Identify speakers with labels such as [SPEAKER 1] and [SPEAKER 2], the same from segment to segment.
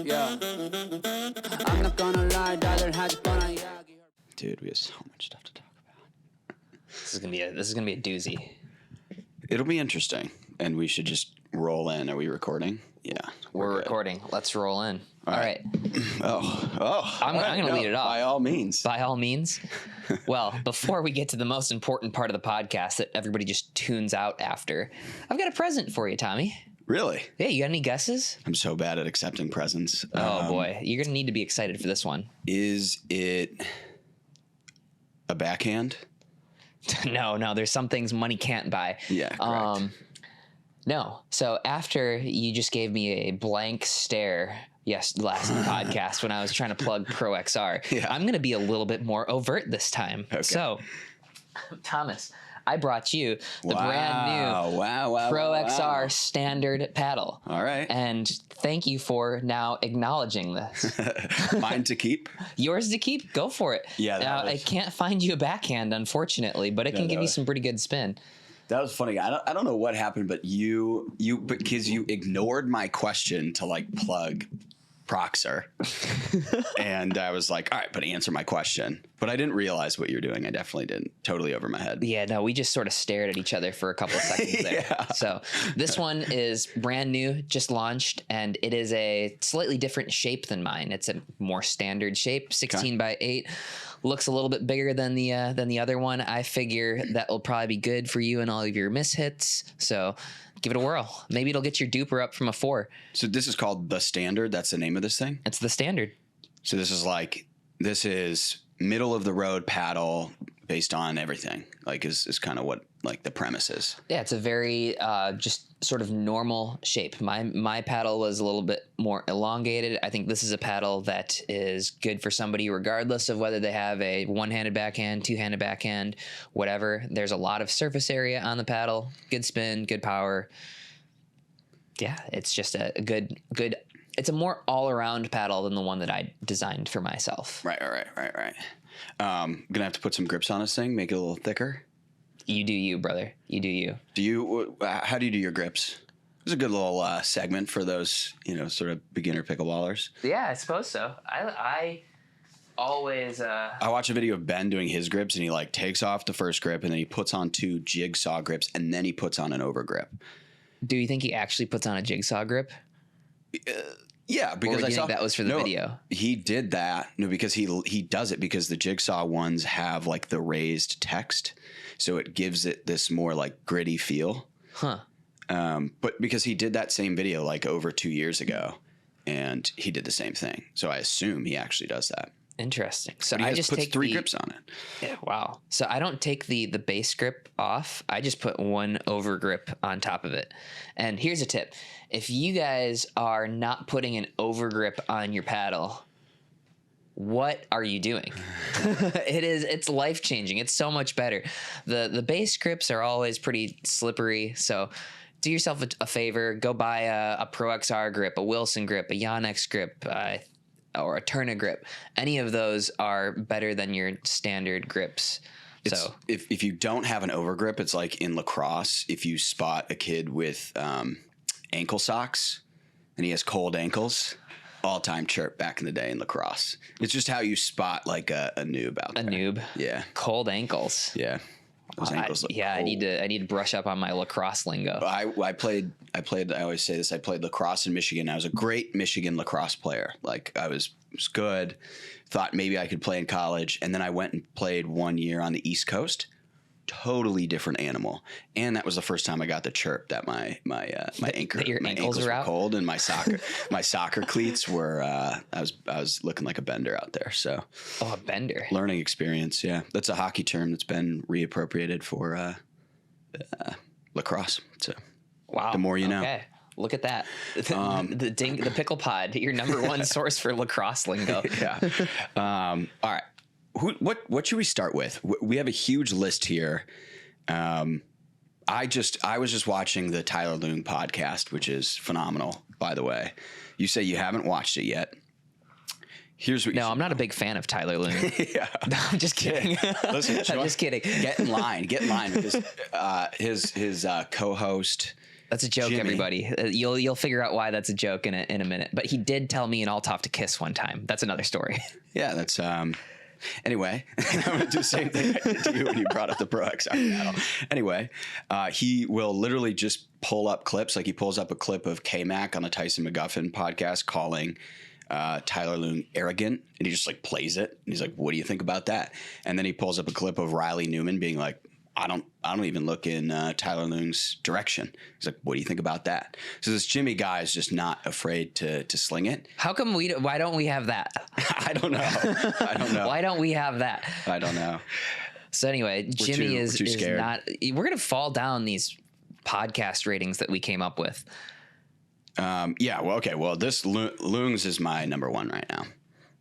[SPEAKER 1] Yeah. I'm not gonna lie,
[SPEAKER 2] Dude, we have so much stuff to talk about.
[SPEAKER 3] This is gonna be a doozy.
[SPEAKER 2] It'll be interesting, and we should just roll in. Are we recording? Yeah,
[SPEAKER 3] We're recording. Let's roll in. All right.
[SPEAKER 2] I'm
[SPEAKER 3] going to lead it off.
[SPEAKER 2] By all means.
[SPEAKER 3] By all means. Well, before we get to the most important part of the podcast that everybody just tunes out after, I've got a present for you, Tommy.
[SPEAKER 2] Really?
[SPEAKER 3] Yeah, you got any guesses?
[SPEAKER 2] I'm so bad at accepting presents.
[SPEAKER 3] Oh, boy. You're going to need to be excited for this one.
[SPEAKER 2] Is it a backhand?
[SPEAKER 3] No. There's some things money can't buy.
[SPEAKER 2] Yeah, correct.
[SPEAKER 3] No. So after you just gave me a blank stare last podcast when I was trying to plug Pro XR,
[SPEAKER 2] Yeah.
[SPEAKER 3] I'm going to be a little bit more overt this time.
[SPEAKER 2] Okay.
[SPEAKER 3] So, Thomas, I brought you the brand new Pro XR standard paddle.
[SPEAKER 2] All right.
[SPEAKER 3] And thank you for now acknowledging this.
[SPEAKER 2] Mine to keep?
[SPEAKER 3] Yours to keep? Go for it.
[SPEAKER 2] Yeah.
[SPEAKER 3] Now, I can't find you a backhand, unfortunately, but it can give you some pretty good spin.
[SPEAKER 2] That was funny. I don't know what happened, but because you ignored my question to like plug Proxer, and I was like, all right, but answer my question. But I didn't realize what you're doing. I definitely didn't. Totally over my head.
[SPEAKER 3] Yeah, no, we just sort of stared at each other for a couple of seconds there.
[SPEAKER 2] Yeah.
[SPEAKER 3] So this one is brand new, just launched, and it is a slightly different shape than mine. It's a more standard shape, 16 by 8. Looks a little bit bigger than the other one. I figure that will probably be good for you and all of your mishits. So give it a whirl. Maybe it'll get your duper up from a 4.
[SPEAKER 2] So this is called the Standard. That's the name of this thing?
[SPEAKER 3] It's the standard.
[SPEAKER 2] So this is middle of the road paddle based on everything. Like is kind of what like the premise is.
[SPEAKER 3] Yeah, it's a very just sort of normal shape. My paddle was a little bit more elongated. I think this is a paddle that is good for somebody regardless of whether they have a one-handed backhand, two-handed backhand, whatever. There's a lot of surface area on the paddle. Good spin, good power. Yeah, it's just a good. It's a more all-around paddle than the one that I designed for myself.
[SPEAKER 2] Right. Gonna have to put some grips on this thing, make it a little thicker.
[SPEAKER 3] You do you, brother. You do you.
[SPEAKER 2] How do you do your grips? It's a good little segment for those, sort of beginner pickleballers.
[SPEAKER 3] Yeah, I suppose so. I always.
[SPEAKER 2] I watch a video of Ben doing his grips, and he like takes off the first grip, and then he puts on 2 jigsaw grips, and then he puts on an over grip.
[SPEAKER 3] Do you think he actually puts on a jigsaw grip?
[SPEAKER 2] Yeah, because
[SPEAKER 3] I think that was for the video.
[SPEAKER 2] He did that. No, because he does it because the jigsaw ones have like the raised text, so it gives it this more like gritty feel.
[SPEAKER 3] Huh.
[SPEAKER 2] But because he did that same video like over 2 years ago, and he did the same thing, so I assume he actually does that.
[SPEAKER 3] Interesting. So
[SPEAKER 2] but he
[SPEAKER 3] I just
[SPEAKER 2] puts
[SPEAKER 3] take
[SPEAKER 2] 3 grips on it.
[SPEAKER 3] Yeah, wow. So I don't take the base grip off. I just put one over grip on top of it. And here's a tip. If you guys are not putting an over grip on your paddle, what are you doing? It's life-changing. It's so much better. The base grips are always pretty slippery, so do yourself a favor. Go buy a Pro XR grip, a Wilson grip, a Yonex grip, or a Turner grip. Any of those are better than your standard grips. So
[SPEAKER 2] if you don't have an over grip, it's like in lacrosse. If you spot a kid with ankle socks and he has cold ankles, all-time chirp back in the day in lacrosse. It's just how you spot like a noob out there.
[SPEAKER 3] A noob.
[SPEAKER 2] Yeah.
[SPEAKER 3] Cold ankles.
[SPEAKER 2] Yeah. Those ankles look cold.
[SPEAKER 3] I need to brush up on my lacrosse lingo.
[SPEAKER 2] I always say this. I played lacrosse in Michigan. I was a great Michigan lacrosse player. Like I was good. Thought maybe I could play in college, and then I went and played 1 year on the East Coast. Totally different animal, and that was the first time I got the chirp that my ankles were
[SPEAKER 3] out?
[SPEAKER 2] cold, and my soccer cleats were. I was looking like a bender out there. So,
[SPEAKER 3] a bender,
[SPEAKER 2] learning experience. Yeah, that's a hockey term that's been reappropriated for lacrosse. So,
[SPEAKER 3] wow,
[SPEAKER 2] the more you know.
[SPEAKER 3] Okay. Look at that. The Pickle Pod, your number one source for lacrosse lingo.
[SPEAKER 2] Yeah. All right. What should we start with? We have a huge list here. I was just watching the Tyler Loong podcast, which is phenomenal, by the way. You say you haven't watched it yet. Here's what.
[SPEAKER 3] No, I'm not a big fan of Tyler Loong.
[SPEAKER 2] Yeah.
[SPEAKER 3] No, I'm just kidding.
[SPEAKER 2] Listen,
[SPEAKER 3] I'm just kidding.
[SPEAKER 2] Get in line because his co-host
[SPEAKER 3] That's a joke,
[SPEAKER 2] Jimmy.
[SPEAKER 3] everybody. You'll figure out why that's a joke in a minute. But he did tell me and Althoff to kiss one time. That's another story.
[SPEAKER 2] Yeah, that's anyway. I'm gonna do the same thing I did to you when you brought up the Pro XR battle. Anyway, he will literally just pull up clips. Like he pulls up a clip of K-Mac on the Tyson McGuffin podcast calling Tyler Loong arrogant, and he just like plays it. And he's like, "What do you think about that?" And then he pulls up a clip of Riley Newman being like, I don't even look in Tyler Loong's direction. He's like, what do you think about that? So this Jimmy guy is just not afraid to sling it.
[SPEAKER 3] How come why don't we have that?
[SPEAKER 2] I don't know.
[SPEAKER 3] Why don't we have that?
[SPEAKER 2] I don't know.
[SPEAKER 3] So anyway, Jimmy is
[SPEAKER 2] scared.
[SPEAKER 3] not, we're going to fall down these podcast ratings that we came up with.
[SPEAKER 2] Yeah. Well, okay. Well, this Loong's is my number one right now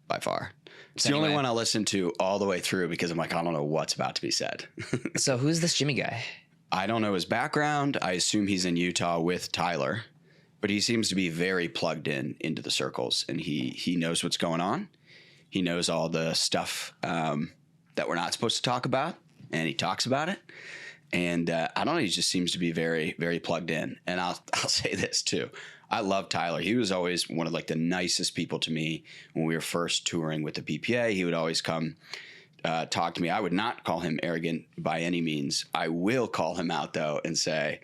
[SPEAKER 2] by far. It's the only one I listen to all the way through because I'm like, I don't know what's about to be said.
[SPEAKER 3] So who's this Jimmy guy?
[SPEAKER 2] I don't know his background. I assume he's in Utah with Tyler, but he seems to be very plugged into the circles, and he knows what's going on. He knows all the stuff that we're not supposed to talk about, and he talks about it. And I don't know, he just seems to be very, very plugged in. And I'll say this too. I love Tyler. He was always one of like the nicest people to me when we were first touring with the PPA. He would always come talk to me. I would not call him arrogant by any means. I will call him out though and say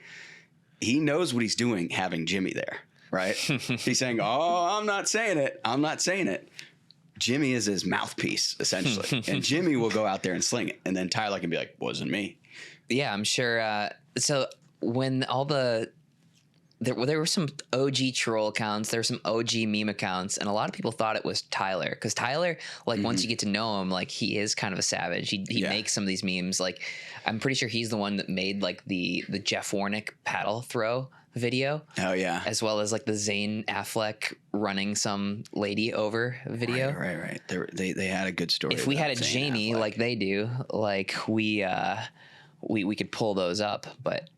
[SPEAKER 2] he knows what he's doing having Jimmy there, right? He's saying, "Oh, I'm not saying it. I'm not saying it." Jimmy is his mouthpiece essentially, and Jimmy will go out there and sling it, and then Tyler can be like, "Wasn't me."
[SPEAKER 3] Yeah, I'm sure. So when there were some OG troll accounts, there were some OG meme accounts, and a lot of people thought it was Tyler because Tyler, like once you get to know him, like he is kind of a savage. He makes some of these memes. Like I'm pretty sure he's the one that made like the Jeff Warnick paddle throw video.
[SPEAKER 2] Oh yeah,
[SPEAKER 3] as well as like the Zane Affleck running some lady over video.
[SPEAKER 2] Right. They had a good story.
[SPEAKER 3] If we had a
[SPEAKER 2] Zane
[SPEAKER 3] Jamie
[SPEAKER 2] Affleck.
[SPEAKER 3] like they do, like we could pull those up, but.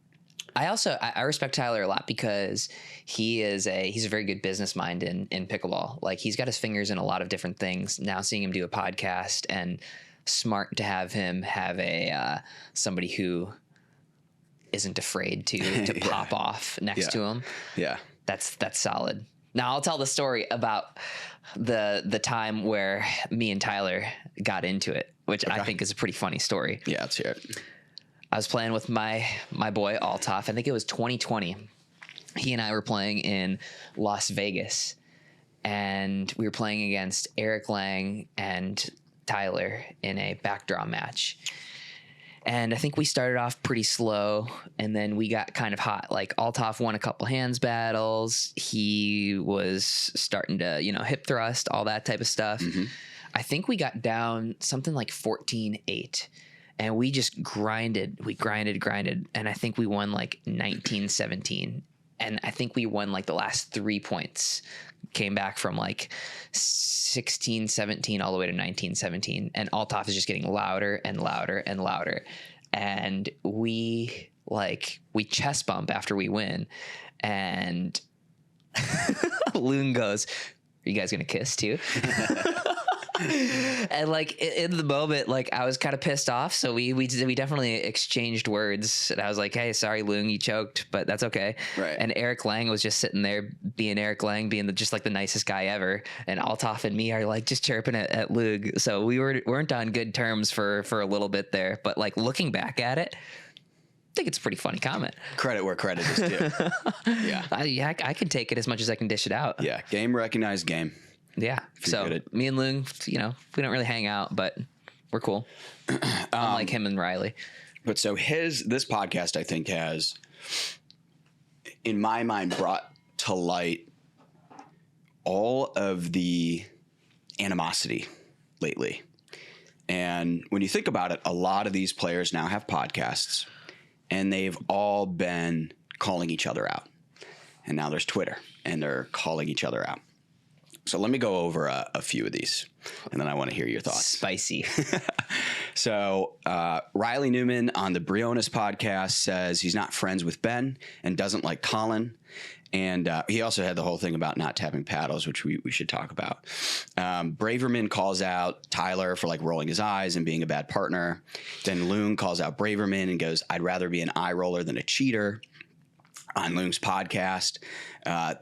[SPEAKER 3] I respect Tyler a lot because he's a very good business mind in pickleball. Like he's got his fingers in a lot of different things. Now seeing him do a podcast and smart to have him have somebody who isn't afraid to pop off next to him.
[SPEAKER 2] Yeah.
[SPEAKER 3] That's solid. Now I'll tell the story about the time where me and Tyler got into it, which I think is a pretty funny story.
[SPEAKER 2] Yeah, let's hear it.
[SPEAKER 3] I was playing with my boy Althoff. I think it was 2020. He and I were playing in Las Vegas, and we were playing against Eric Lang and Tyler in a backdraw match. And I think we started off pretty slow, and then we got kind of hot. Like Althoff won a couple hands battles. He was starting to, hip thrust, all that type of stuff. Mm-hmm. I think we got down something like 14-8. And we just grinded. We grinded. And I think we won like 19-17. And I think we won like the last 3 points. Came back from like 16-17 all the way to 19-17. And Althoff is just getting louder and louder and louder. And we chest bump after we win. And Loong goes, "Are you guys going to kiss too?" And like in the moment, like I was kind of pissed off, so we definitely exchanged words. And I was like, "Hey, sorry, Loong, you choked, but that's okay."
[SPEAKER 2] Right.
[SPEAKER 3] And Eric Lang was just sitting there, being Eric Lang, being just like the nicest guy ever. And Althoff and me are like just chirping at Loong. So we weren't on good terms for a little bit there. But like looking back at it, I think it's a pretty funny comment.
[SPEAKER 2] Credit where credit is due. Yeah.
[SPEAKER 3] I can take it as much as I can dish it out.
[SPEAKER 2] Yeah. Game recognized game.
[SPEAKER 3] Yeah. So me and Loong, we don't really hang out, but we're cool. Unlike him and Riley.
[SPEAKER 2] But so this podcast, I think, has, in my mind, brought to light all of the animosity lately. And when you think about it, a lot of these players now have podcasts, and they've all been calling each other out. And now there's Twitter, and they're calling each other out. So let me go over a few of these, and then I want to hear your thoughts.
[SPEAKER 3] Spicy.
[SPEAKER 2] So Riley Newman on the Briones podcast says he's not friends with Ben and doesn't like Colin. And he also had the whole thing about not tapping paddles, which we should talk about. Braverman calls out Tyler for like rolling his eyes and being a bad partner. Then Loong calls out Braverman and goes, "I'd rather be an eye roller than a cheater." on Loong's podcast.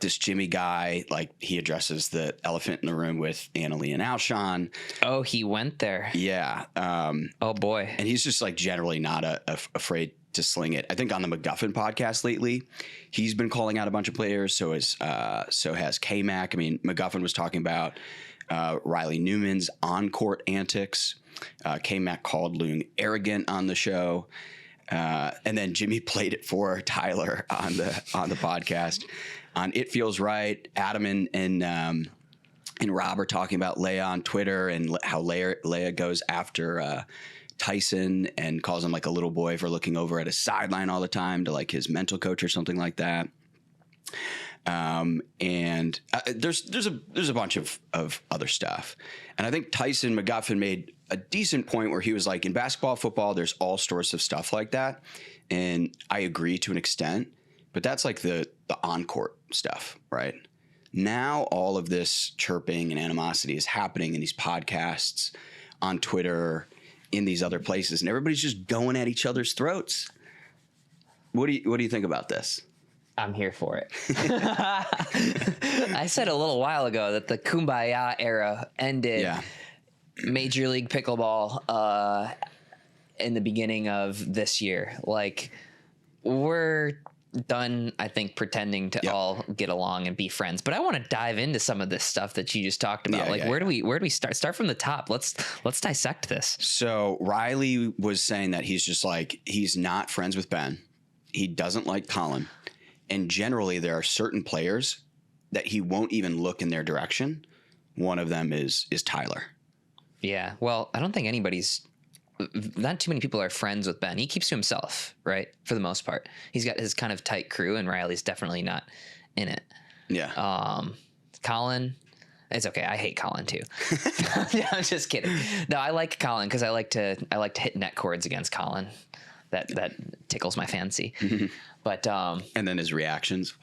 [SPEAKER 2] This Jimmy guy, like, he addresses the elephant in the room with Annalie and Alshon.
[SPEAKER 3] Oh, he went there.
[SPEAKER 2] Yeah.
[SPEAKER 3] Oh boy.
[SPEAKER 2] And he's just like generally not afraid to sling it. I think on the McGuffin podcast lately, he's been calling out a bunch of players. So has K-Mac. I mean, McGuffin was talking about Riley Newman's on-court antics. K-Mac called Loong arrogant on the show. And then Jimmy played it for Tyler on the podcast. On It Feels Right, Adam and Rob are talking about Leia on Twitter and how Leia goes after Tyson and calls him like a little boy for looking over at his sideline all the time to like his mental coach or something like that. And there's a bunch of other stuff. And I think Tyson McGuffin made a decent point where he was like, in basketball, football, there's all sorts of stuff like that. And I agree to an extent, but that's like the on-court stuff, right? Now all of this chirping and animosity is happening in these podcasts, on Twitter, in these other places, and everybody's just going at each other's throats. What do you think about this?
[SPEAKER 3] I'm here for it. I said a little while ago that the Kumbaya era ended.
[SPEAKER 2] Yeah.
[SPEAKER 3] Major League Pickleball in the beginning of this year. Like, we're done, I think, pretending to all get along and be friends. But I want to dive into some of this stuff that you just talked about. Where do we start? Start from the top. Let's dissect this.
[SPEAKER 2] So Riley was saying that he's just like, he's not friends with Ben. He doesn't like Colin. And generally there are certain players that he won't even look in their direction. One of them is Tyler.
[SPEAKER 3] Yeah. Well, I don't think not too many people are friends with Ben. He keeps to himself, right? For the most part. He's got his kind of tight crew, and Riley's definitely not in it.
[SPEAKER 2] Yeah.
[SPEAKER 3] Colin, it's okay. I hate Colin too. I'm just kidding. No, I like Colin because I like to hit net cords against Colin. That tickles my fancy. But
[SPEAKER 2] and then his reactions.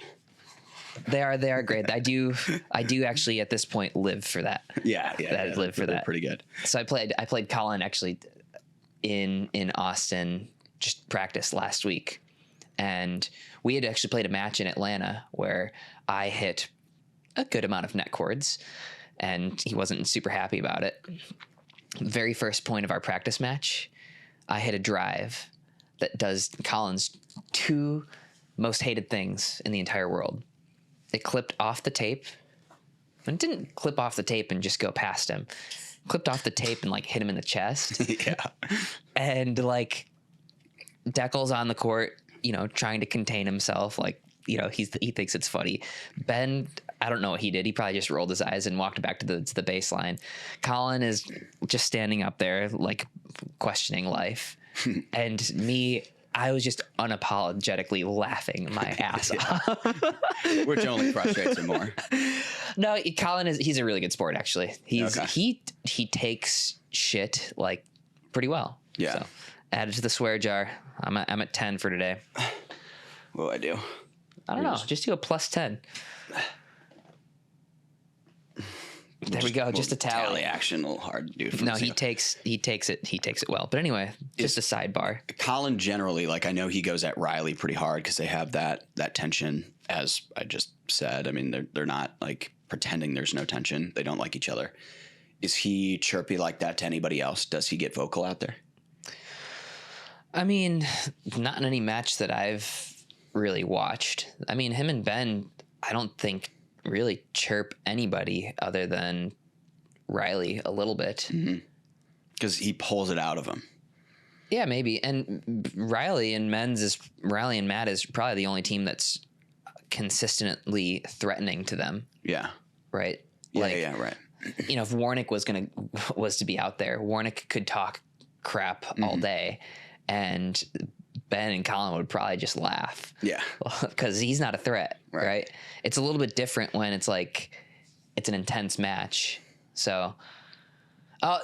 [SPEAKER 3] They are great. I do actually at this point live for that.
[SPEAKER 2] Yeah.
[SPEAKER 3] Live for that.
[SPEAKER 2] Pretty good.
[SPEAKER 3] So I played Colin actually in Austin, just practice last week, and we had actually played a match in Atlanta where I hit a good amount of net cords, and he wasn't super happy about it. Very first point of our practice match, I hit a drive that does Colin's two most hated things in the entire world. It clipped off the tape. And it didn't clip off the tape and just go past him. Clipped off the tape and like hit him in the chest.
[SPEAKER 2] Yeah.
[SPEAKER 3] And like Deckel's on the court, trying to contain himself. Like, he thinks it's funny. Ben, I don't know what he did. He probably just rolled his eyes and walked back to the baseline. Colin is just standing up there, like questioning life. And me, I was just unapologetically laughing my ass off.
[SPEAKER 2] Which only frustrates him more.
[SPEAKER 3] No, Colin he's a really good sport, actually. He takes shit like pretty well.
[SPEAKER 2] Yeah.
[SPEAKER 3] So, added to the swear jar. I'm at 10 for today.
[SPEAKER 2] What do I do?
[SPEAKER 3] I don't know. Just do a plus 10. There we go. Just a tally
[SPEAKER 2] action. A little hard to do.
[SPEAKER 3] No, he takes it well. But anyway, just a sidebar.
[SPEAKER 2] Colin generally, like, I know he goes at Riley pretty hard because they have that tension. As I just said, I mean, they're not like pretending there's no tension. They don't like each other. Is he chirpy like that to anybody else? Does he get vocal out there?
[SPEAKER 3] I mean, not in any match that I've really watched. I mean, him and Ben, I don't think really chirp anybody other than Riley a little bit.
[SPEAKER 2] Because he pulls it out of him.
[SPEAKER 3] Yeah, maybe. And Riley and Matt is probably the only team that's consistently threatening to them.
[SPEAKER 2] Yeah.
[SPEAKER 3] Right?
[SPEAKER 2] Yeah, right.
[SPEAKER 3] If Warnick was to be out there, Warnick could talk crap all day, and Ben and Colin would probably just laugh.
[SPEAKER 2] Yeah.
[SPEAKER 3] Because he's not a threat, right? It's a little bit different when it's like it's an intense match. So,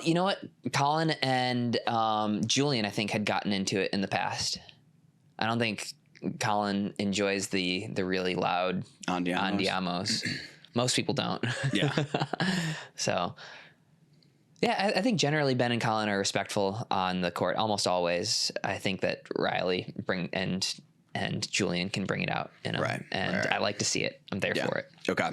[SPEAKER 3] you know what? Colin and Julian, I think, had gotten into it in the past. I don't think Colin enjoys the really loud Andiamos. Most people don't. Yeah. So, yeah, I think generally Ben and Colin are respectful on the court almost always. I think that Riley and and Julian can bring it out in him.
[SPEAKER 2] Right.
[SPEAKER 3] And I like to see it. I'm there for it.
[SPEAKER 2] Okay.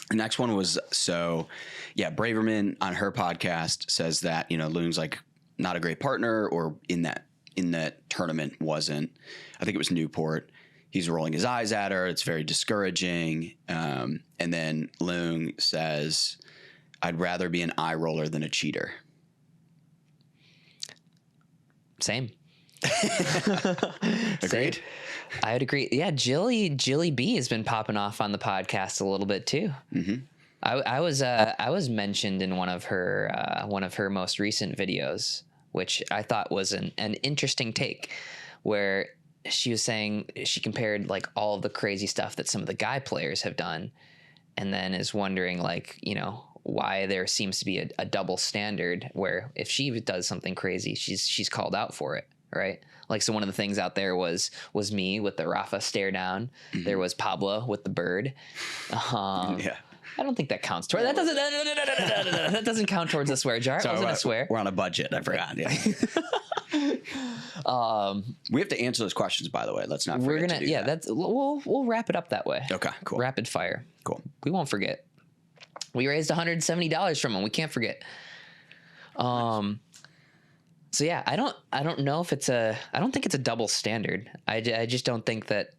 [SPEAKER 2] The next one was, Braverman on her podcast says that, Loong's like not a great partner, or in that tournament wasn't. I think it was Newport. He's rolling his eyes at her. It's very discouraging. And then Loong says, I'd rather be an eye roller than a cheater.
[SPEAKER 3] Same.
[SPEAKER 2] Agreed.
[SPEAKER 3] Same. I would agree. Yeah, Jilly B has been popping off on the podcast a little bit too. Mm-hmm. I was mentioned in one of her most recent videos, which I thought was an interesting take, where she was saying she compared like all of the crazy stuff that some of the guy players have done, and then is wondering like, why there seems to be a double standard where if she does something crazy, she's called out for it, right? Like, so one of the things out there was me with the Rafa stare down. Mm-hmm. There was Pablo with the bird. Yeah. I don't think that counts towards that. That doesn't count towards a swear jar. It wasn't a swear.
[SPEAKER 2] We're on a budget. I forgot. Yeah. We have to answer those questions, by the way. Let's not forget to do that.
[SPEAKER 3] That's we'll wrap it up that way.
[SPEAKER 2] Okay, cool.
[SPEAKER 3] Rapid fire.
[SPEAKER 2] Cool.
[SPEAKER 3] We won't forget. We raised $170 from him. We can't forget. So yeah, I don't know if I don't think it's a double standard. I just don't think that.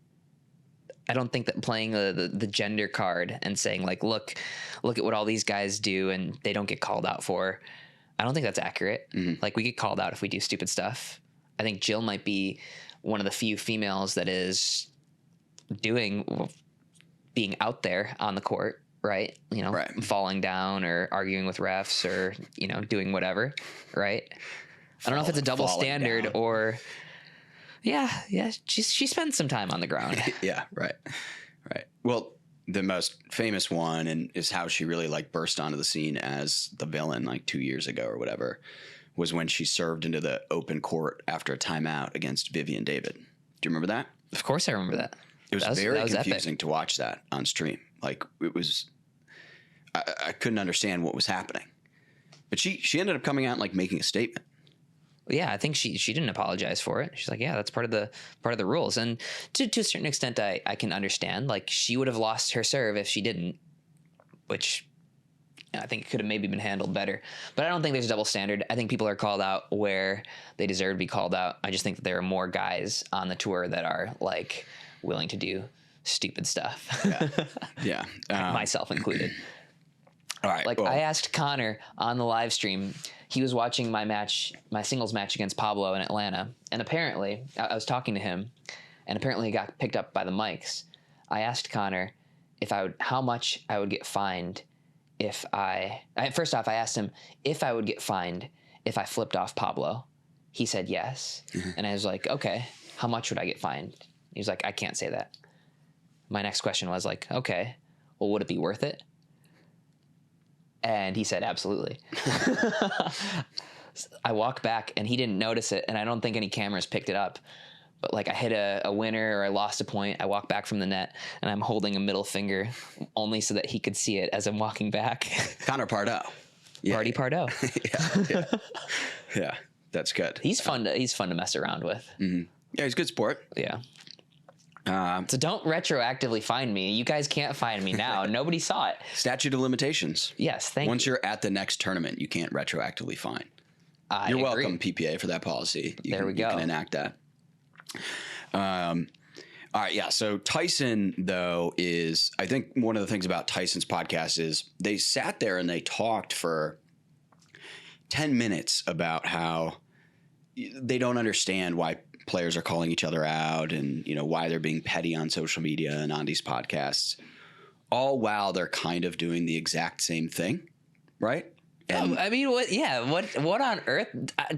[SPEAKER 3] I don't think that playing the gender card and saying like, look at what all these guys do and they don't get called out for. I don't think that's accurate. Mm-hmm. Like, we get called out if we do stupid stuff. I think Jill might be one of the few females that is being out there on the court, right? Right. Falling down or arguing with refs or, doing whatever, right? I don't know if it's a double standard down. Or... Yeah. She spends some time on the ground.
[SPEAKER 2] Yeah, right. Well, the most famous one is how she really like burst onto the scene as the villain like 2 years ago or whatever, was when she served into the open court after a timeout against Vivian David. Do you remember that?
[SPEAKER 3] Of course I remember that.
[SPEAKER 2] It was very confusing epic. To watch that on stream. Like, it was, I couldn't understand what was happening. But she ended up coming out and like making a statement.
[SPEAKER 3] Yeah, I think she didn't apologize for it. She's like, yeah, that's part of the rules. And to a certain extent, I can understand. Like, she would have lost her serve if she didn't, which I think could have maybe been handled better. But I don't think there's a double standard. I think people are called out where they deserve to be called out. I just think that there are more guys on the tour that are like willing to do stupid stuff.
[SPEAKER 2] Yeah.
[SPEAKER 3] Myself included.
[SPEAKER 2] All right.
[SPEAKER 3] Like, I asked Connor on the live stream. He was watching my singles match against Pablo in Atlanta. And apparently, I was talking to him, and apparently he got picked up by the mics. I asked Connor how much I would get fined first off, I asked him if I would get fined if I flipped off Pablo. He said yes. And I was like, okay, how much would I get fined? He was like, I can't say that. My next question was like, okay, well, would it be worth it? And he said, absolutely. I walked back and he didn't notice it. And I don't think any cameras picked it up. But like, I hit a winner or I lost a point. I walked back from the net and I'm holding a middle finger only so that he could see it as I'm walking back.
[SPEAKER 2] Connor Pardo. Yeah.
[SPEAKER 3] Party Pardo.
[SPEAKER 2] Yeah. That's good.
[SPEAKER 3] He's fun to mess around with.
[SPEAKER 2] Mm-hmm. Yeah, he's a good sport.
[SPEAKER 3] Yeah. So don't retroactively find me. You guys can't find me now. Nobody saw it.
[SPEAKER 2] Statute of limitations.
[SPEAKER 3] Yes, thank you.
[SPEAKER 2] Once you're at the next tournament, you can't retroactively fine. You're welcome, PPA, for that policy. You can enact that. All right, yeah. So Tyson, though, is, I think one of the things about Tyson's podcast is they sat there and they talked for 10 minutes about how they don't understand why players are calling each other out and, why they're being petty on social media and on these podcasts, all while they're kind of doing the exact same thing, right? And
[SPEAKER 3] I mean, what? Yeah, what on earth?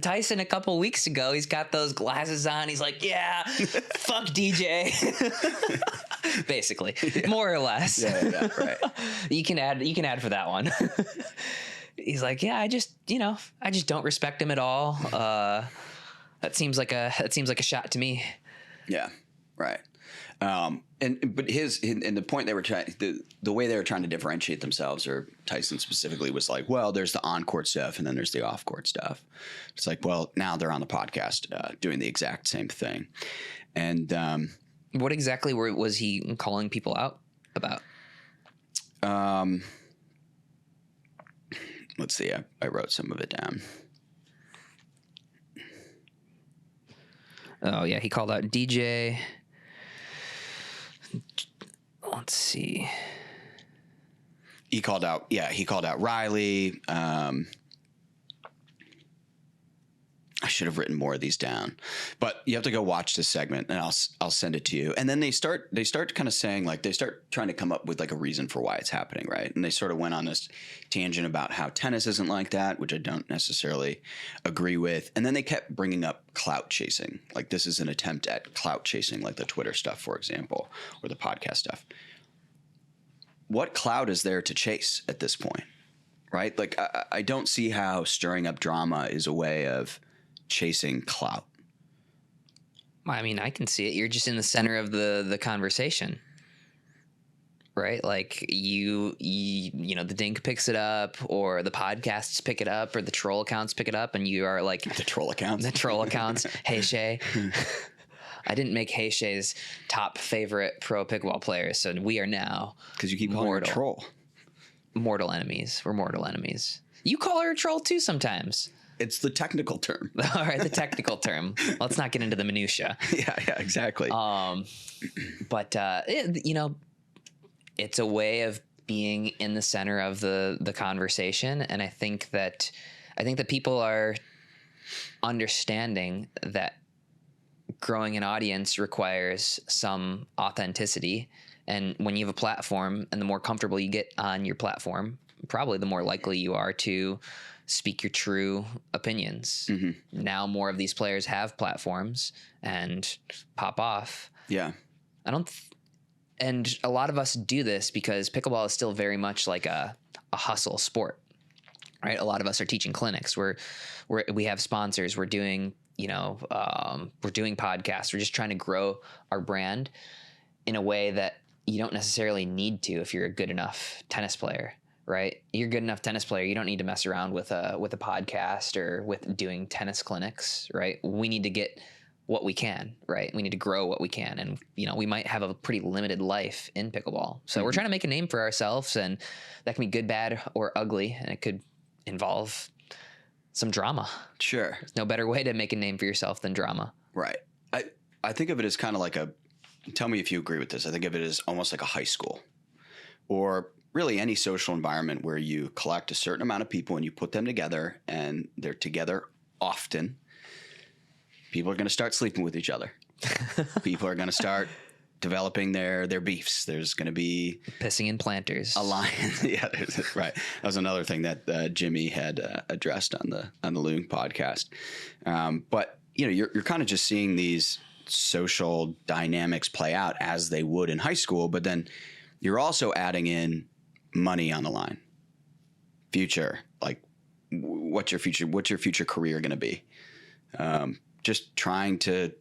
[SPEAKER 3] Tyson a couple weeks ago, he's got those glasses on. He's like, yeah, fuck DJ, basically, more or less.
[SPEAKER 2] Yeah, right.
[SPEAKER 3] You can add for that one. He's like, yeah, I just don't respect him at all. That seems like a shot to me.
[SPEAKER 2] Yeah, right. But the point they were trying, the way they were trying to differentiate themselves, or Tyson specifically, was like, well, there's the on-court stuff and then there's the off-court stuff. It's like, well, now they're on the podcast doing the exact same thing. And
[SPEAKER 3] What exactly was he calling people out about?
[SPEAKER 2] Let's see. I wrote some of it down.
[SPEAKER 3] Oh yeah, he called out DJ. Let's see.
[SPEAKER 2] He called out Riley. I should have written more of these down, but you have to go watch this segment, and I'll send it to you. And then they start kind of saying, like, they start trying to come up with like a reason for why it's happening, right? And they sort of went on this tangent about how tennis isn't like that, which I don't necessarily agree with. And then they kept bringing up clout chasing, like this is an attempt at clout chasing, like the Twitter stuff, for example, or the podcast stuff. What clout is there to chase at this point, right? Like I don't see how stirring up drama is a way of chasing clout.
[SPEAKER 3] I mean, I can see it. You're just in the center of the conversation, right? Like you know, the Dink picks it up, or the podcasts pick it up, or the troll accounts pick it up, and you are like
[SPEAKER 2] The troll accounts.
[SPEAKER 3] Hey Shay. I didn't make Hey Shay's top favorite pro pickleball player, so we are now
[SPEAKER 2] Because you keep calling her a troll.
[SPEAKER 3] Mortal enemies. We're mortal enemies. You call her a troll too sometimes.
[SPEAKER 2] It's the technical term.
[SPEAKER 3] All right, the technical term. Let's not get into the minutia.
[SPEAKER 2] Yeah, exactly.
[SPEAKER 3] But you know, it's a way of being in the center of the conversation, and I think that people are understanding that growing an audience requires some authenticity, and when you have a platform, and the more comfortable you get on your platform, probably the more likely you are to speak your true opinions. Mm-hmm. Now more of these players have platforms and pop off.
[SPEAKER 2] Yeah.
[SPEAKER 3] And a lot of us do this because pickleball is still very much like a hustle sport, right? A lot of us are teaching clinics. We have sponsors. We're doing, we're doing podcasts. We're just trying to grow our brand in a way that you don't necessarily need to if you're a good enough tennis player. Right, you're a good enough tennis player. You don't need to mess around with a podcast or with doing tennis clinics. Right, we need to get what we can. Right, we need to grow what we can, and we might have a pretty limited life in pickleball. So we're trying to make a name for ourselves, and that can be good, bad, or ugly, and it could involve some drama.
[SPEAKER 2] Sure,
[SPEAKER 3] there's no better way to make a name for yourself than drama.
[SPEAKER 2] Right. I think of it as kind of like tell me if you agree with this. I think of it as almost like a high school, or really any social environment where you collect a certain amount of people and you put them together and they're together often. People are going to start sleeping with each other. People are going to start developing their beefs. There's going to be
[SPEAKER 3] pissing in planters.
[SPEAKER 2] Alliance. Yeah, right. That was another thing that Jimmy had addressed on the Loong podcast. But you're kind of just seeing these social dynamics play out as they would in high school, but then you're also adding in money on the line, future, like what's your future career going to be? Just trying to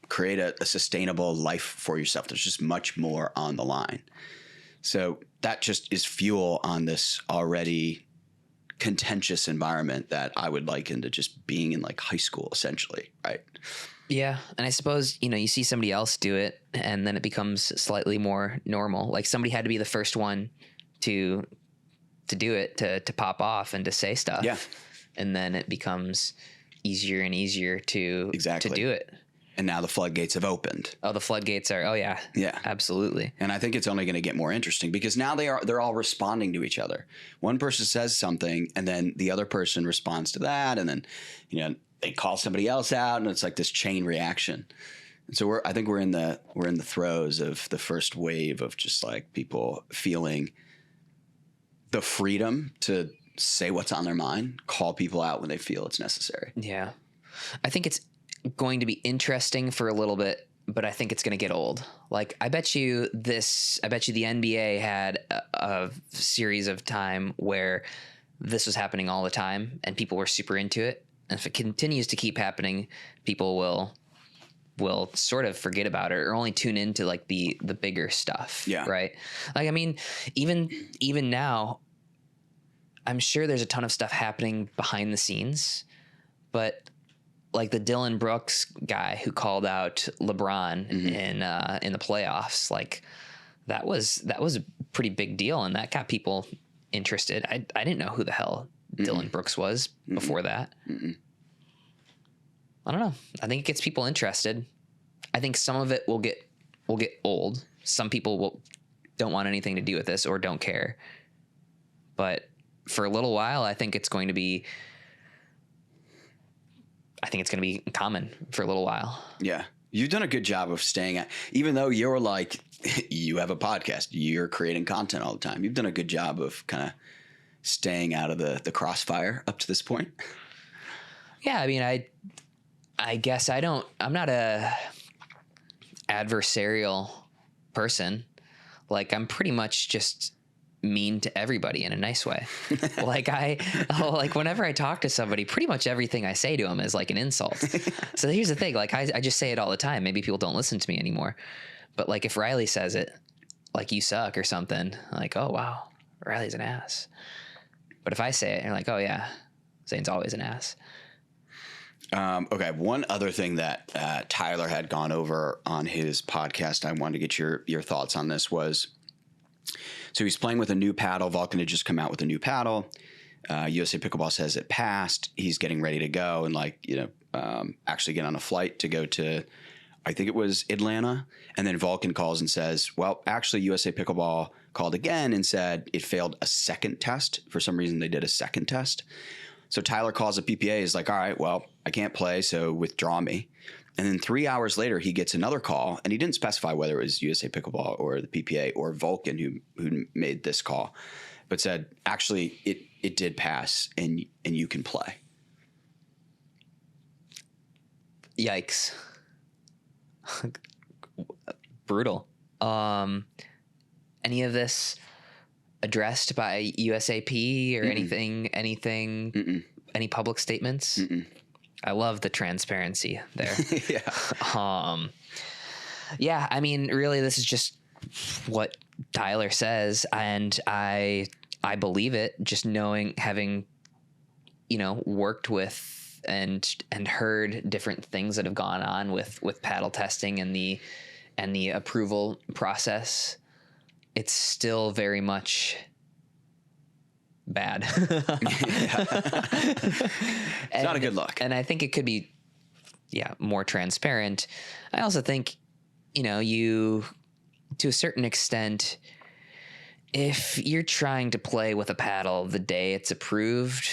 [SPEAKER 2] create a sustainable life for yourself. There's just much more on the line. So that just is fuel on this already contentious environment that I would liken to just being in like high school, essentially. Right.
[SPEAKER 3] Yeah. And I suppose, you see somebody else do it and then it becomes slightly more normal. Like somebody had to be the first one to do it, to pop off and to say stuff.
[SPEAKER 2] Yeah.
[SPEAKER 3] And then it becomes easier and easier to do it.
[SPEAKER 2] And now the floodgates have opened.
[SPEAKER 3] Oh, the floodgates are, yeah.
[SPEAKER 2] Yeah.
[SPEAKER 3] Absolutely.
[SPEAKER 2] And I think it's only going to get more interesting because now they're all responding to each other. One person says something and then the other person responds to that. And then, they call somebody else out and it's like this chain reaction. And so I think we're in the throes of the first wave of just like people feeling the freedom to say what's on their mind, call people out when they feel it's necessary.
[SPEAKER 3] Yeah. I think it's going to be interesting for a little bit, but I think it's going to get old. Like I bet you the NBA had a series of time where this was happening all the time and people were super into it. And if it continues to keep happening, people will sort of forget about it or only tune into like the bigger stuff.
[SPEAKER 2] Yeah.
[SPEAKER 3] Right. Like, I mean, even now, I'm sure there's a ton of stuff happening behind the scenes, but like the Dylan Brooks guy who called out LeBron in the playoffs, like that was a pretty big deal, and that got people interested. I didn't know who the hell Dylan Brooks was before that. I don't know. I think it gets people interested. I think some of it will get old. Some people don't want anything to do with this or don't care. But for a little while, I think it's going to be common for a little while.
[SPEAKER 2] Yeah. You've done a good job of staying at, even though you're like, you have a podcast, you're creating content all the time. You've done a good job of kind of staying out of the crossfire up to this point.
[SPEAKER 3] Yeah. I mean, I guess I'm not a adversarial person. Like, I'm pretty much just mean to everybody in a nice way. Like whenever I talk to somebody, pretty much everything I say to them is like an insult. So here's the thing. Like I just say it all the time. Maybe people don't listen to me anymore, but like if Riley says it, like you suck or something, like, oh wow, Riley's an ass. But if I say it, you're like, oh yeah, Zane's always an ass.
[SPEAKER 2] Okay. One other thing that Tyler had gone over on his podcast, I wanted to get your thoughts on this was, so he's playing with a new paddle. Vulcan had just come out with a new paddle. USA Pickleball says it passed. He's getting ready to go and actually get on a flight to go to, I think it was Atlanta. And then Vulcan calls and says, well, actually USA Pickleball called again and said it failed a second test. For some reason, they did a second test. So Tyler calls the PPA. He's like, all right, well, I can't play, so withdraw me. And then 3 hours later, he gets another call, and he didn't specify whether it was USA Pickleball or the PPA or Vulcan who made this call, but said, actually, it did pass, and you can play.
[SPEAKER 3] Yikes. Brutal. Any of this addressed by USAP or anything, any public statements? I love the transparency there.
[SPEAKER 2] Yeah.
[SPEAKER 3] Yeah, I mean, really, this is just what Tyler says, and I believe it, just having worked with and heard different things that have gone on with paddle testing and the approval process. It's still very much bad.
[SPEAKER 2] It's not a good look.
[SPEAKER 3] And I think it could be, more transparent. I also think, you, to a certain extent, if you're trying to play with a paddle the day it's approved,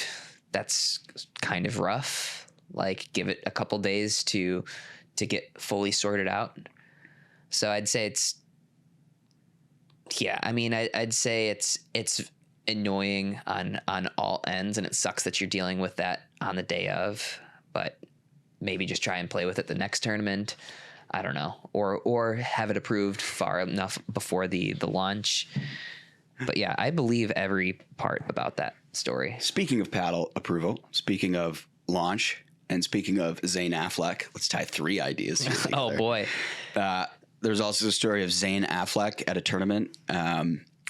[SPEAKER 3] that's kind of rough. Like, give it a couple days to get fully sorted out. So I'd say I'd say it's annoying on all ends, and it sucks that you're dealing with that on the day of, but maybe just try and play with it the next tournament. I don't know, or have it approved far enough before the launch. But yeah, I believe every part about that story.
[SPEAKER 2] Speaking of paddle approval, speaking of launch, and speaking of Zane Affleck, let's tie 3 ideas here together.
[SPEAKER 3] Oh boy.
[SPEAKER 2] There's also the story of Zane Affleck at a tournament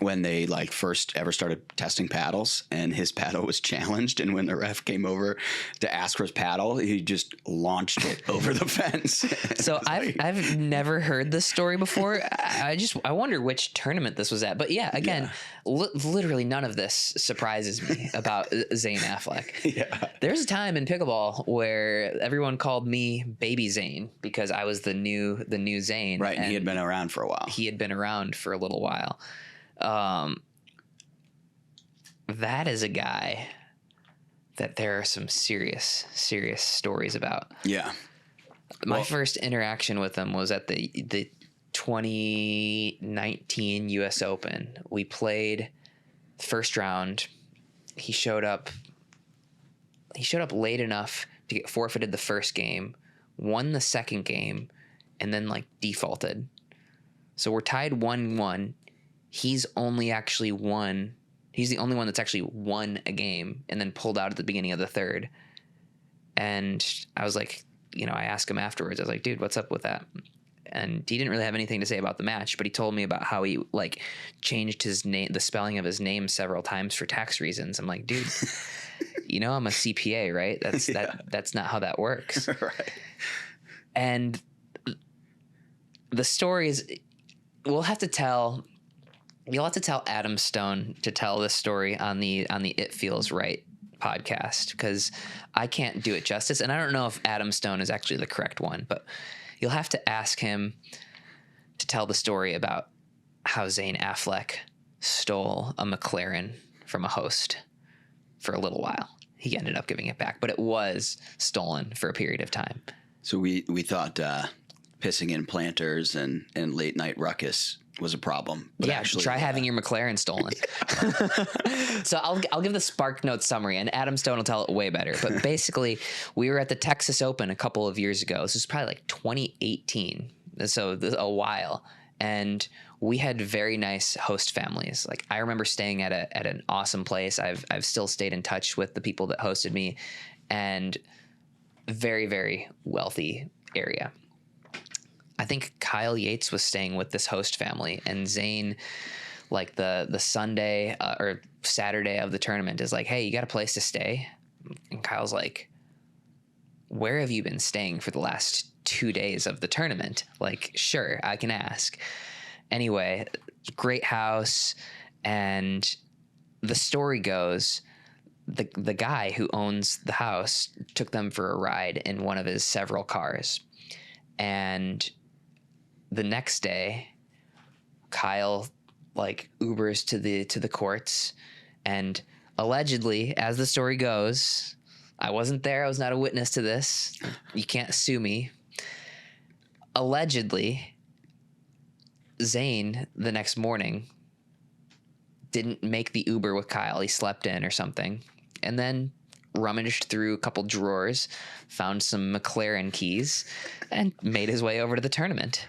[SPEAKER 2] when they first ever started testing paddles, and his paddle was challenged. And when the ref came over to ask for his paddle, he just launched it over the fence.
[SPEAKER 3] So I've never heard this story before. I wonder which tournament this was at. But yeah, again, literally none of this surprises me about Zane Affleck.
[SPEAKER 2] Yeah.
[SPEAKER 3] There's a time in pickleball where everyone called me Baby Zane because I was the new Zane.
[SPEAKER 2] Right, and he had been around for a while.
[SPEAKER 3] He had been around for a little while. That is a guy that there are some serious stories about.
[SPEAKER 2] Yeah.
[SPEAKER 3] My first interaction with him was at the 2019 US Open. We played the first round. He showed up late enough to get forfeited the first game, won the second game, and then defaulted. So we're tied 1-1. He's the only one that's actually won a game and then pulled out at the beginning of the third. And I was like, I asked him afterwards, I was like, dude, what's up with that? And he didn't really have anything to say about the match, but he told me about how he changed his name, the spelling of his name several times for tax reasons. I'm like, dude, I'm a CPA, right? That's not how that works.
[SPEAKER 2] Right.
[SPEAKER 3] And the stories you'll have to tell Adam Stone to tell this story on the It Feels Right podcast, because I can't do it justice. And I don't know if Adam Stone is actually the correct one, but you'll have to ask him to tell the story about how Zane Affleck stole a McLaren from a host for a little while. He ended up giving it back, but it was stolen for a period of time. So
[SPEAKER 2] we thought pissing in planters and late night ruckus was a problem. But actually,
[SPEAKER 3] try having your McLaren stolen. So I'll give the Spark Notes summary, and Adam Stone will tell it way better. But basically, we were at the Texas Open a couple of years ago. This was probably like 2018, so a while. And we had very nice host families. Like, I remember staying at an awesome place. I've still stayed in touch with the people that hosted me, and very, very wealthy area. I think Kyle Yates was staying with this host family, and Zane, like the Sunday or Saturday of the tournament, is like, "Hey, you got a place to stay?" And Kyle's like, "Where have you been staying for the last 2 days of the tournament?" Like, sure, I can ask. Anyway, great house. And the story goes, the guy who owns the house took them for a ride in one of his several cars. And the next day, Kyle like Ubers to the courts, and allegedly, as the story goes, I wasn't there, I was not a witness to this. You can't sue me. Allegedly, Zane the next morning didn't make the Uber with Kyle. He slept in or something, and then rummaged through a couple drawers, found some McLaren keys, and made his way over to the tournament.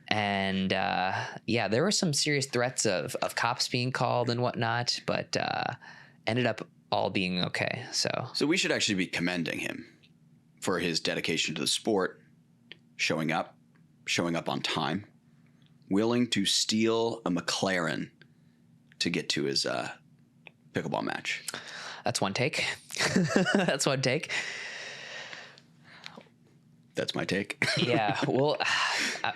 [SPEAKER 3] And there were some serious threats of cops being called and whatnot, but ended up all being okay. So
[SPEAKER 2] we should actually be commending him for his dedication to the sport, showing up on time, willing to steal a McLaren to get to his pickleball match.
[SPEAKER 3] That's one take. That's one take.
[SPEAKER 2] That's my take.
[SPEAKER 3] Yeah. Well,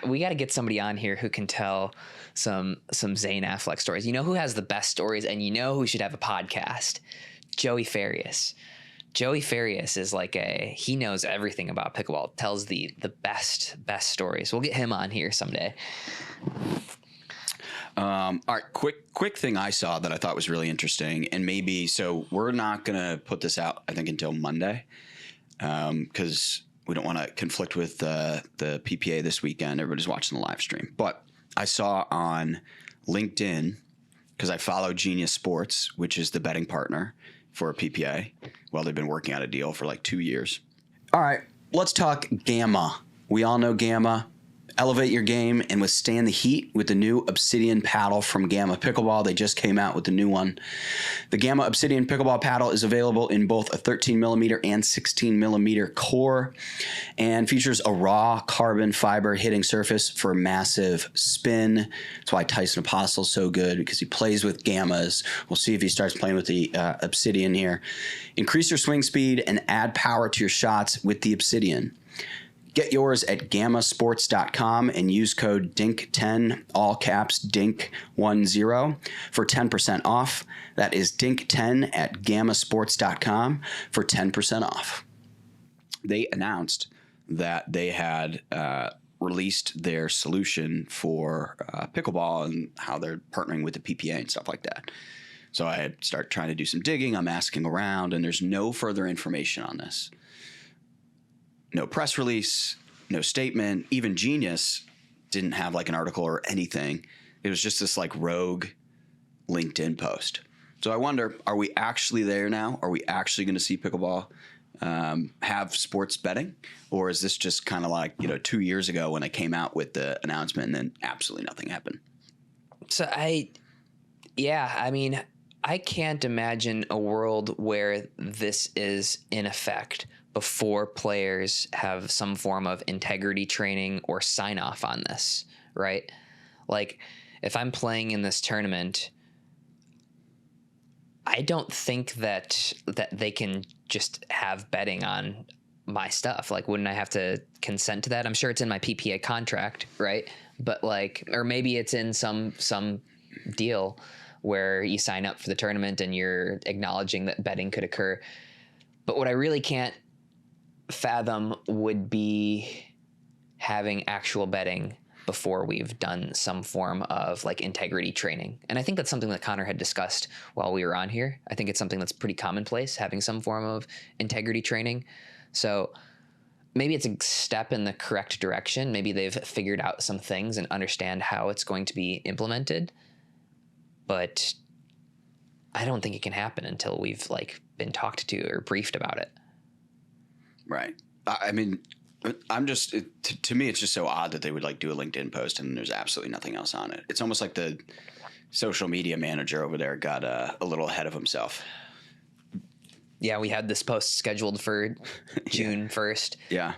[SPEAKER 3] we got to get somebody on here who can tell some Zane Affleck stories. You know who has the best stories, and you know who should have a podcast? Joey Farias. Joey Farias is like he knows everything about pickleball, tells the best stories. We'll get him on here someday.
[SPEAKER 2] All right, quick thing I saw that I thought was really interesting, and maybe so we're not gonna put this out, I think, until Monday, because we don't want to conflict with the PPA this weekend. Everybody's watching the live stream, but I saw on LinkedIn, because I follow Genius Sports, which is the betting partner for PPA. Well, they've been working out a deal for like 2 years. All right, let's talk Gamma. We all know Gamma. Elevate your game and withstand the heat with the new Obsidian paddle from Gamma Pickleball. They just came out with the new one. The Gamma Obsidian Pickleball paddle is available in both a 13mm and 16mm core and features a raw carbon fiber hitting surface for massive spin. That's why Tyson Apostle's so good, because he plays with Gammas. We'll see if he starts playing with the Obsidian here. Increase your swing speed and add power to your shots with the Obsidian. Get yours at gammasports.com and use code DINK10, all caps DINK10, for 10% off. That is DINK10 at gammasports.com for 10% off. They announced that they had released their solution for pickleball and how they're partnering with the PPA and stuff like that. So I start trying to do some digging. I'm asking around, and there's no further information on this. No press release, no statement. Even Genius didn't have like an article or anything. It was just this like rogue LinkedIn post. So I wonder, are we actually there now? Are we actually going to see pickleball have sports betting? Or is this just kind of like, 2 years ago when I came out with the announcement and then absolutely nothing happened?
[SPEAKER 3] So I can't imagine a world where this is in effect before players have some form of integrity training or sign off on this, right? Like, if I'm playing in this tournament, I don't think that they can just have betting on my stuff. Like, wouldn't I have to consent to that? I'm sure it's in my PPA contract, right? But like, or maybe it's in some deal where you sign up for the tournament and you're acknowledging that betting could occur. But what I really can't fathom would be having actual betting before we've done some form of like integrity training. And I think that's something that Connor had discussed while we were on here. I think it's something that's pretty commonplace, having some form of integrity training. So maybe it's a step in the correct direction. Maybe they've figured out some things and understand how it's going to be implemented. But I don't think it can happen until we've like been talked to or briefed about it.
[SPEAKER 2] Right. I mean, I'm just, to me, it's just so odd that they would like do a LinkedIn post and there's absolutely nothing else on it. It's almost like the social media manager over there got a little ahead of himself.
[SPEAKER 3] Yeah, we had this post scheduled for June 1st.
[SPEAKER 2] Yeah.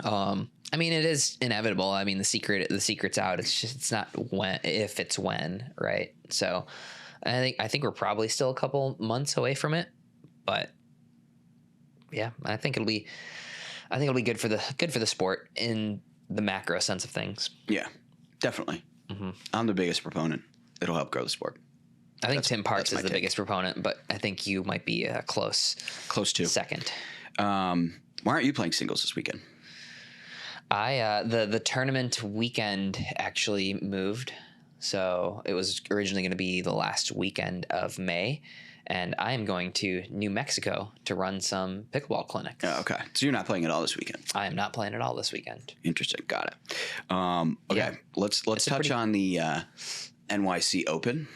[SPEAKER 3] I mean, it is inevitable. I mean, the secret's out. It's not when, if it's when, right? So I think we're probably still a couple months away from it, but yeah, I think it'll be good for the sport in the macro sense of things.
[SPEAKER 2] Yeah, definitely. Mm-hmm. I'm the biggest proponent. It'll help grow the sport.
[SPEAKER 3] I think Tim Parks is the biggest proponent, but I think you might be close to second.
[SPEAKER 2] Why aren't you playing singles this weekend?
[SPEAKER 3] The tournament weekend actually moved, so it was originally going to be the last weekend of May, and I am going to New Mexico to run some pickleball clinics.
[SPEAKER 2] Oh, okay, so you're not playing at all this weekend.
[SPEAKER 3] I am not playing at all this weekend.
[SPEAKER 2] Interesting, got it. Okay, yeah. Let's touch on the NYC Open.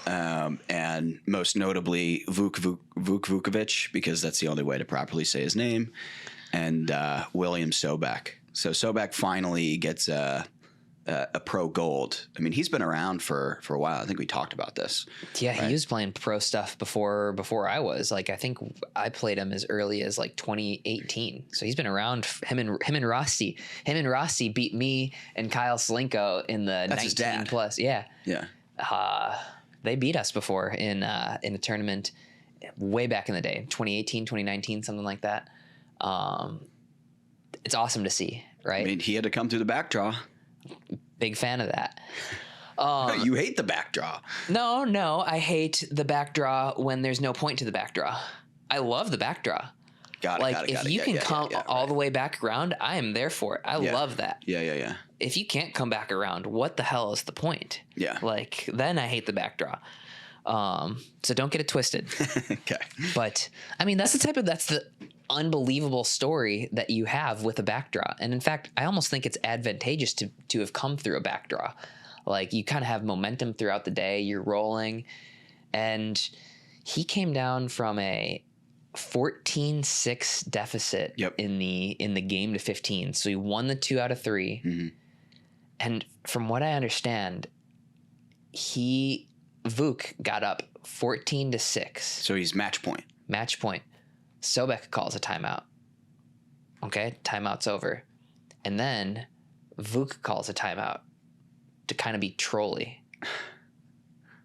[SPEAKER 2] And most notably Vukovic, because that's the only way to properly say his name, and William Sobek. So Sobek finally gets a pro gold. I mean, he's been around for a while. I think we talked about this.
[SPEAKER 3] Yeah,
[SPEAKER 2] right?
[SPEAKER 3] He was playing pro stuff before I was. Like, I think I played him as early as like 2018. So he's been around. Him and Rossi beat me and Kyle Slinko in the
[SPEAKER 2] That's
[SPEAKER 3] 19 plus. Yeah.
[SPEAKER 2] Yeah.
[SPEAKER 3] They beat us before in a tournament way back in the day, 2018, 2019, something like that. It's awesome to see, right?
[SPEAKER 2] I mean, he had to come through the back draw.
[SPEAKER 3] Big fan of that.
[SPEAKER 2] You hate the back draw.
[SPEAKER 3] No, I hate the back draw when there's no point to the back draw. I love the back draw. If you can come all the way back around, I am there for it. I love that.
[SPEAKER 2] Yeah.
[SPEAKER 3] If you can't come back around, what the hell is the point?
[SPEAKER 2] Yeah.
[SPEAKER 3] Like, then I hate the back draw. So don't get it twisted.
[SPEAKER 2] Okay.
[SPEAKER 3] But I mean, that's the unbelievable story that you have with a back draw. And in fact, I almost think it's advantageous to have come through a back draw. Like, you kind of have momentum throughout the day, you're rolling, and he came down from a 14-6 deficit in the game to 15. So he won the 2 out of 3. Mm-hmm. And from what I understand, Vuk got up 14-6.
[SPEAKER 2] So he's match point.
[SPEAKER 3] Match point. Sobek calls a timeout. Okay, timeout's over. And then Vuk calls a timeout to kind of be trolly.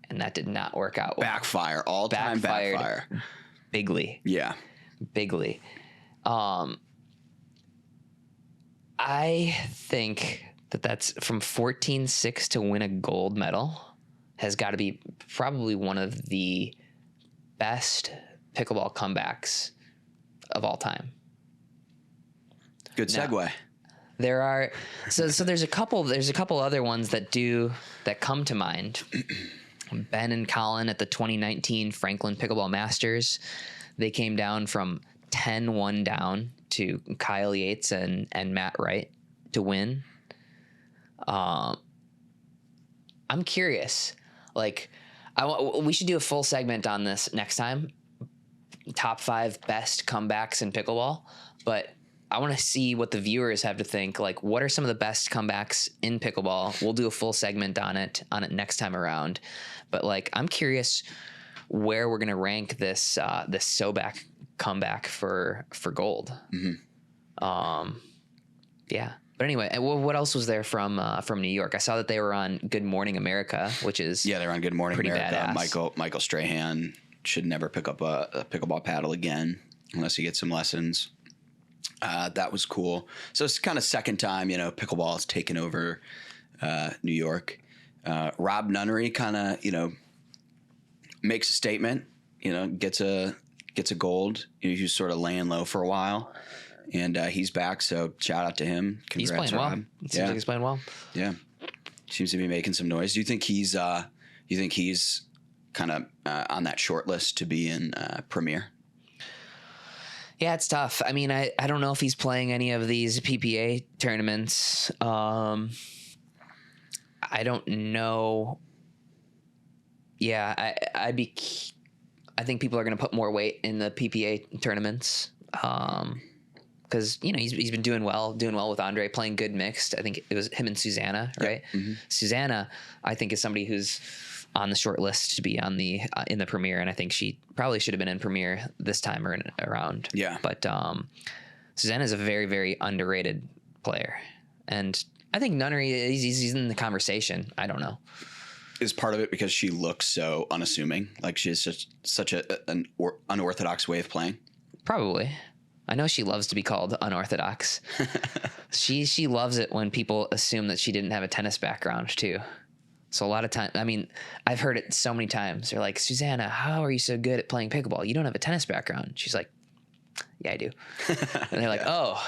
[SPEAKER 3] And that did not work out well.
[SPEAKER 2] Backfire. All-time backfire.
[SPEAKER 3] Bigly.
[SPEAKER 2] Yeah.
[SPEAKER 3] Bigly. I think that's from 14-6 to win a gold medal has got to be probably one of the best pickleball comebacks of all time.
[SPEAKER 2] Good segue.
[SPEAKER 3] Now, there are there's a couple other ones that come to mind. Ben and Colin at the 2019 Franklin Pickleball Masters, they came down from 10-1 down to Kyle Yates and Matt Wright to win. I'm curious. Like, we should do a full segment on this next time. Top 5 best comebacks in pickleball, but I want to see what the viewers have to think. Like, what are some of the best comebacks in pickleball? We'll do a full segment on it next time around. But like, I'm curious where we're gonna rank this Sobek comeback for gold. Mm-hmm. Yeah. But anyway, what else was there from New York? I saw that they were on Good Morning America, which is
[SPEAKER 2] they're on Good Morning
[SPEAKER 3] pretty
[SPEAKER 2] America.
[SPEAKER 3] badass.
[SPEAKER 2] Michael Strahan should never pick up a pickleball paddle again unless he gets some lessons. That was cool. So it's kind of second time, pickleball has taken over New York. Rob Nunnery kind of, makes a statement, gets a gold. He was sort of laying low for a while. And he's back, so shout out to him. Congrats,
[SPEAKER 3] he's playing
[SPEAKER 2] Rob.
[SPEAKER 3] well. It seems like he's playing well.
[SPEAKER 2] Yeah, seems to be making some noise. Do you think he's kind of on that short list to be in Premier?
[SPEAKER 3] Yeah, it's tough. I mean, I don't know if he's playing any of these PPA tournaments. I don't know. Yeah, I think people are going to put more weight in the PPA tournaments. Because he's been doing well with Andre, playing good mixed. I think it was him and Susanna, right? Yep. Mm-hmm. Susanna, I think, is somebody who's on the short list to be on the in the Premier, and I think she probably should have been in Premier this time around.
[SPEAKER 2] Yeah,
[SPEAKER 3] but Susanna is a very, very underrated player, and I think Nunnery he's in the conversation. I don't know.
[SPEAKER 2] Is part of it because she looks so unassuming, like she has such an unorthodox way of playing?
[SPEAKER 3] Probably. I know she loves to be called unorthodox. She loves it when people assume that she didn't have a tennis background too. So a lot of times, I mean, I've heard it so many times. They're like, Susanna, how are you so good at playing pickleball? You don't have a tennis background. She's like, yeah, I do. And they're like, oh,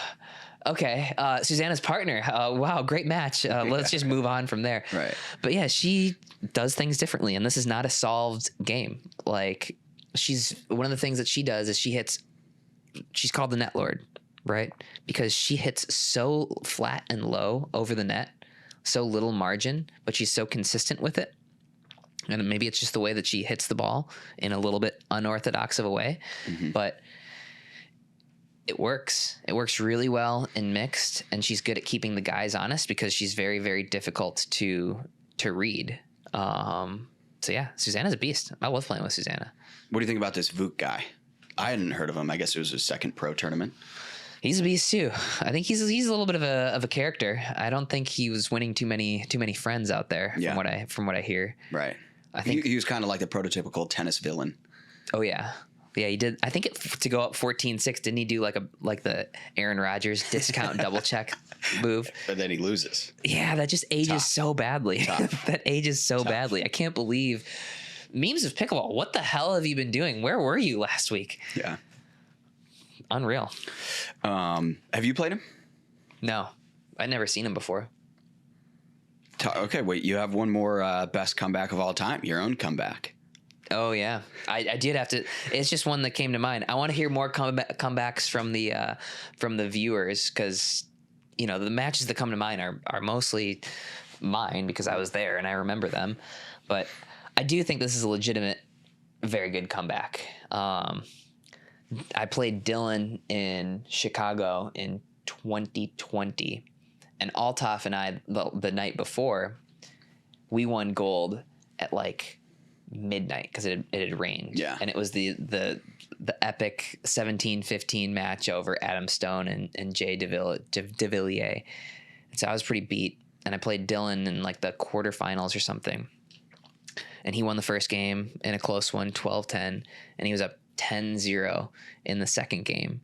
[SPEAKER 3] okay. Susanna's partner. Wow, great match. Let's just move on from there.
[SPEAKER 2] Right.
[SPEAKER 3] But yeah, she does things differently, and this is not a solved game. Like, one of the things that she does is she's called the net lord, right? Because she hits so flat and low over the net, so little margin, but she's so consistent with it. And maybe it's just the way that she hits the ball in a little bit unorthodox of a way, but it works. It works really well in mixed, and she's good at keeping the guys honest because she's very, very difficult to read. So yeah, Susanna's a beast. I love playing with Susanna.
[SPEAKER 2] What do you think about this Vuk guy? I hadn't heard of him. I guess it was his second pro tournament.
[SPEAKER 3] He's a beast too. I think he's a little bit of a character. I don't think he was winning too many friends out there. Yeah. From what I hear.
[SPEAKER 2] Right. I think he was kind of like the prototypical tennis villain.
[SPEAKER 3] Oh yeah. Yeah, he did. I think to go up 14-6, didn't he do like the Aaron Rodgers discount double check move?
[SPEAKER 2] But then he loses.
[SPEAKER 3] Yeah, that just ages so badly. That ages so badly. I can't believe memes of pickleball. What the hell have you been doing? Where were you last week?
[SPEAKER 2] Yeah.
[SPEAKER 3] Unreal.
[SPEAKER 2] Have you played him?
[SPEAKER 3] No, I'd never seen him before.
[SPEAKER 2] Okay, wait. You have one more best comeback of all time. Your own comeback.
[SPEAKER 3] Oh yeah, I did have to. It's just one that came to mind. I want to hear more comebacks from the viewers because the matches that come to mind are mostly mine because I was there and I remember them. But I do think this is a legitimate, very good comeback. I played Dylan in Chicago in 2020, and Althoff and I the night before, we won gold at like midnight because it had rained.
[SPEAKER 2] Yeah.
[SPEAKER 3] And it was the epic 17-15 match over Adam Stone and Jay DeVilliers. And so I was pretty beat, and I played Dylan in like the quarterfinals or something. And he won the first game in a close one, 12-10, and he was up 10-0 in the second game.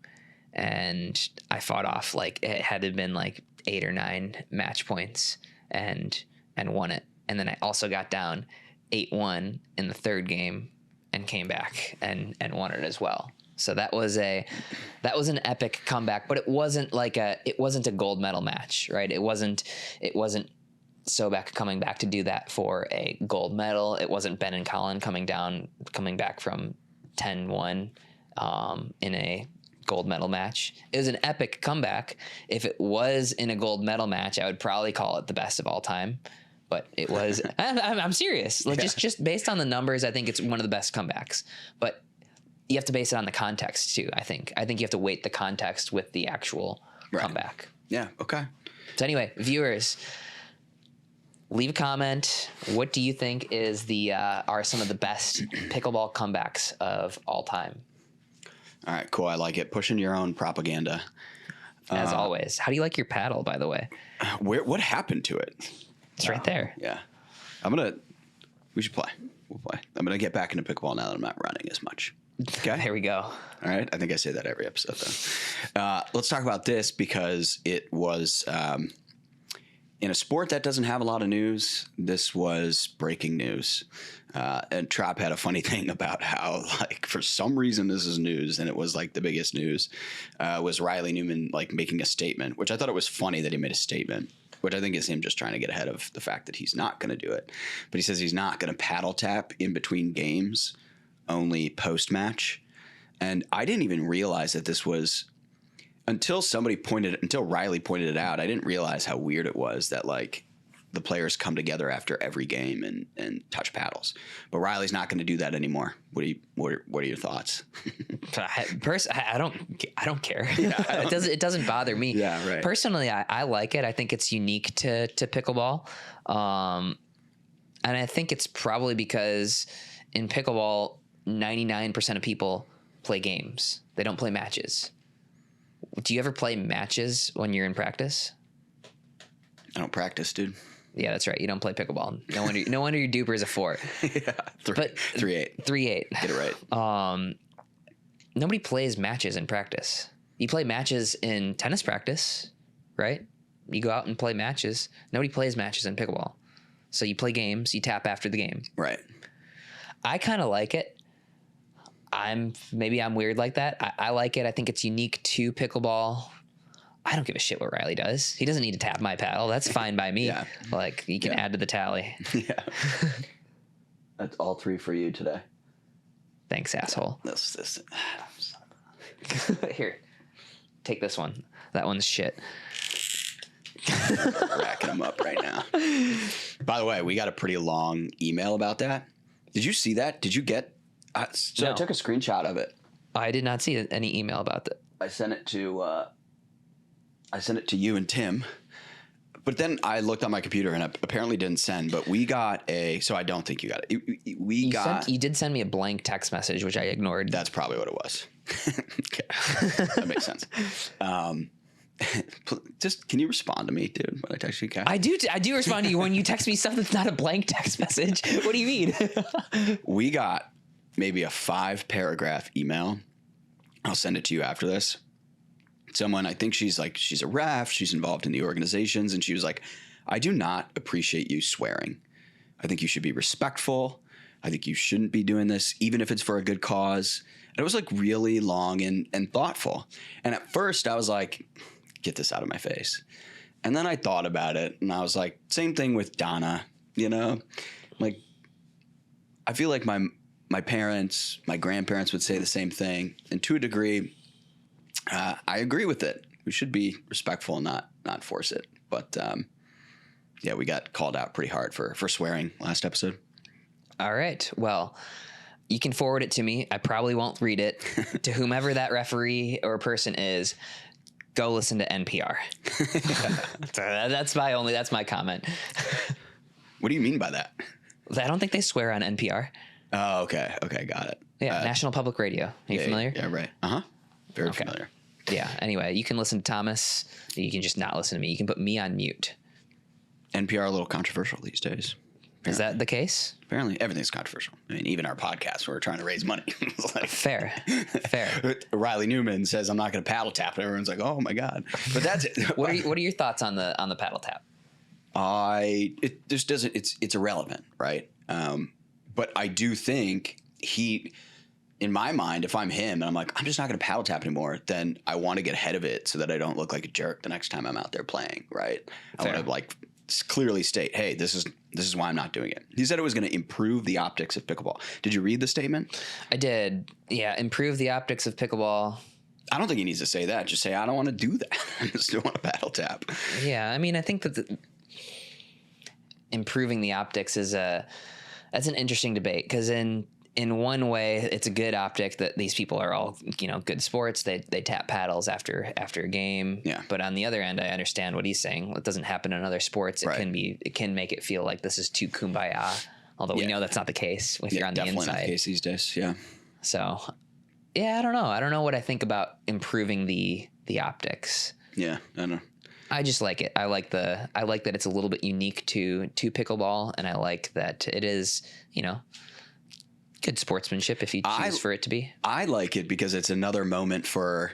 [SPEAKER 3] And I fought off like it had to have been like 8 or 9 match points and won it. And then I also got down 8-1 in the third game and came back and won it as well. So that was an epic comeback, but it wasn't a gold medal match, right? It wasn't Sobek coming back to do that for a gold medal. It wasn't Ben and Colin coming back from 10-1 in a gold medal match. It was an epic comeback. If it was in a gold medal match, I would probably call it the best of all time. But it was. I'm serious. Like just based on the numbers, I think it's one of the best comebacks. But you have to base it on the context too. I think you have to weight the context with the actual comeback.
[SPEAKER 2] Yeah. Okay.
[SPEAKER 3] So anyway, viewers, leave a comment. What do you think are some of the best pickleball comebacks of all time?
[SPEAKER 2] All right. Cool. I like it. Pushing your own propaganda.
[SPEAKER 3] as always. How do you like your paddle, by the way?
[SPEAKER 2] What happened to it?
[SPEAKER 3] It's right there.
[SPEAKER 2] Yeah. We should play. We'll play. I'm going to get back into pickleball now that I'm not running as much. Okay.
[SPEAKER 3] Here we go.
[SPEAKER 2] All right. I think I say that every episode, though. Let's talk about this because it was in a sport that doesn't have a lot of news. This was breaking news. And Trop had a funny thing about how, like, for some reason this is news, and it was like the biggest news, was Riley Newman like making a statement, which I thought it was funny that he made a statement, which I think is him just trying to get ahead of the fact that he's not going to do it. But he says he's not going to paddle tap in between games, only post-match. And I didn't even realize that this was until Riley pointed it out. I didn't realize how weird it was that like the players come together after every game and touch paddles. But Riley's not going to do that anymore. What are your thoughts?
[SPEAKER 3] I don't care.
[SPEAKER 2] Yeah,
[SPEAKER 3] It doesn't bother me.
[SPEAKER 2] Yeah, right.
[SPEAKER 3] Personally, I like it. I think it's unique to pickleball. And I think it's probably because in pickleball, 99% of people play games. They don't play matches. Do you ever play matches when you're in practice?
[SPEAKER 2] I don't practice, dude.
[SPEAKER 3] Yeah, that's right. You don't play pickleball. No wonder your duper is a 4.
[SPEAKER 2] Yeah, 3-8.
[SPEAKER 3] 3-8.
[SPEAKER 2] Get it right.
[SPEAKER 3] Nobody plays matches in practice. You play matches in tennis practice, right? You go out and play matches. Nobody plays matches in pickleball. So you play games. You tap after the game.
[SPEAKER 2] Right.
[SPEAKER 3] I kind of like it. Maybe I'm weird like that. I like it. I think it's unique to pickleball. I don't give a shit what Riley does. He doesn't need to tap my paddle. That's fine by me.
[SPEAKER 2] Yeah.
[SPEAKER 3] Like, you can add to the tally.
[SPEAKER 2] Yeah. That's all 3 for you today.
[SPEAKER 3] Thanks, asshole.
[SPEAKER 2] This.
[SPEAKER 3] Here, take this one. That one's shit.
[SPEAKER 2] Racking them up right now. By the way, we got a pretty long email about that. Did you see that? Did you get? So
[SPEAKER 3] No.
[SPEAKER 2] I took a screenshot of it.
[SPEAKER 3] I did not see any email about that.
[SPEAKER 2] I sent it to you and Tim. But then I looked on my computer and it apparently didn't send. But we got so I don't think you got it.
[SPEAKER 3] You did send me a blank text message, which I ignored.
[SPEAKER 2] That's probably what it was. Okay, that makes sense. Just can you respond to me, dude, when I text you? Okay?
[SPEAKER 3] I do respond to you when you text me stuff that's not a blank text message. What do you mean?
[SPEAKER 2] We got maybe a 5-paragraph email. I'll send it to you after this. Someone, I think she's a ref, she's involved in the organizations, and she was like, I do not appreciate you swearing. I think you should be respectful. I think you shouldn't be doing this, even if it's for a good cause. And it was like really long and thoughtful. And at first I was like, get this out of my face. And then I thought about it and I was like, same thing with Donna, you know? Like, I feel like my parents, my grandparents would say the same thing. And to a degree, I agree with it. We should be respectful and not force it. But yeah, we got called out pretty hard for swearing last episode.
[SPEAKER 3] All right. Well, you can forward it to me. I probably won't read it. To whomever that referee or person is, go listen to NPR. That's my comment.
[SPEAKER 2] What do you mean by that?
[SPEAKER 3] I don't think they swear on NPR.
[SPEAKER 2] Oh, okay. Okay, got it.
[SPEAKER 3] Yeah, National Public Radio. Are you familiar?
[SPEAKER 2] Yeah, right. Uh-huh. Very familiar.
[SPEAKER 3] Yeah, anyway, you can listen to Thomas. You can just not listen to me. You can put me on mute.
[SPEAKER 2] NPR a little controversial these days. Apparently.
[SPEAKER 3] Is that the case?
[SPEAKER 2] Apparently, everything's controversial. I mean, even our podcast, we're trying to raise money. Like,
[SPEAKER 3] fair.
[SPEAKER 2] Riley Newman says, I'm not going to paddle tap. And everyone's like, oh, my God. But that's it.
[SPEAKER 3] What are your thoughts on the paddle tap?
[SPEAKER 2] It just doesn't, it's irrelevant, right? But I do think in my mind, if I'm him and I'm like, I'm just not going to paddle tap anymore, then I want to get ahead of it so that I don't look like a jerk the next time I'm out there playing, right? I want to like clearly state, hey, this is why I'm not doing it. He said it was going to improve the optics of pickleball. Did you read the statement?
[SPEAKER 3] I did. Yeah, improve the optics of pickleball.
[SPEAKER 2] I don't think he needs to say that. Just say, I don't want to do that. I just don't want to paddle tap.
[SPEAKER 3] Yeah, I mean, I think that improving the optics that's an interesting debate because in one way, it's a good optic that these people are all, good sports. They tap paddles after a game.
[SPEAKER 2] Yeah.
[SPEAKER 3] But on the other end, I understand what he's saying. It doesn't happen in other sports. It can make it feel like this is too kumbaya. Although we know that's not the case if you're on the inside.
[SPEAKER 2] Definitely not the case these days. Yeah.
[SPEAKER 3] So, yeah, I don't know. I don't know what I think about improving the optics.
[SPEAKER 2] Yeah, I don't know.
[SPEAKER 3] I just like it. I like that it's a little bit unique to pickleball, and I like that it is, good sportsmanship if you choose for it to be.
[SPEAKER 2] I like it because it's another moment for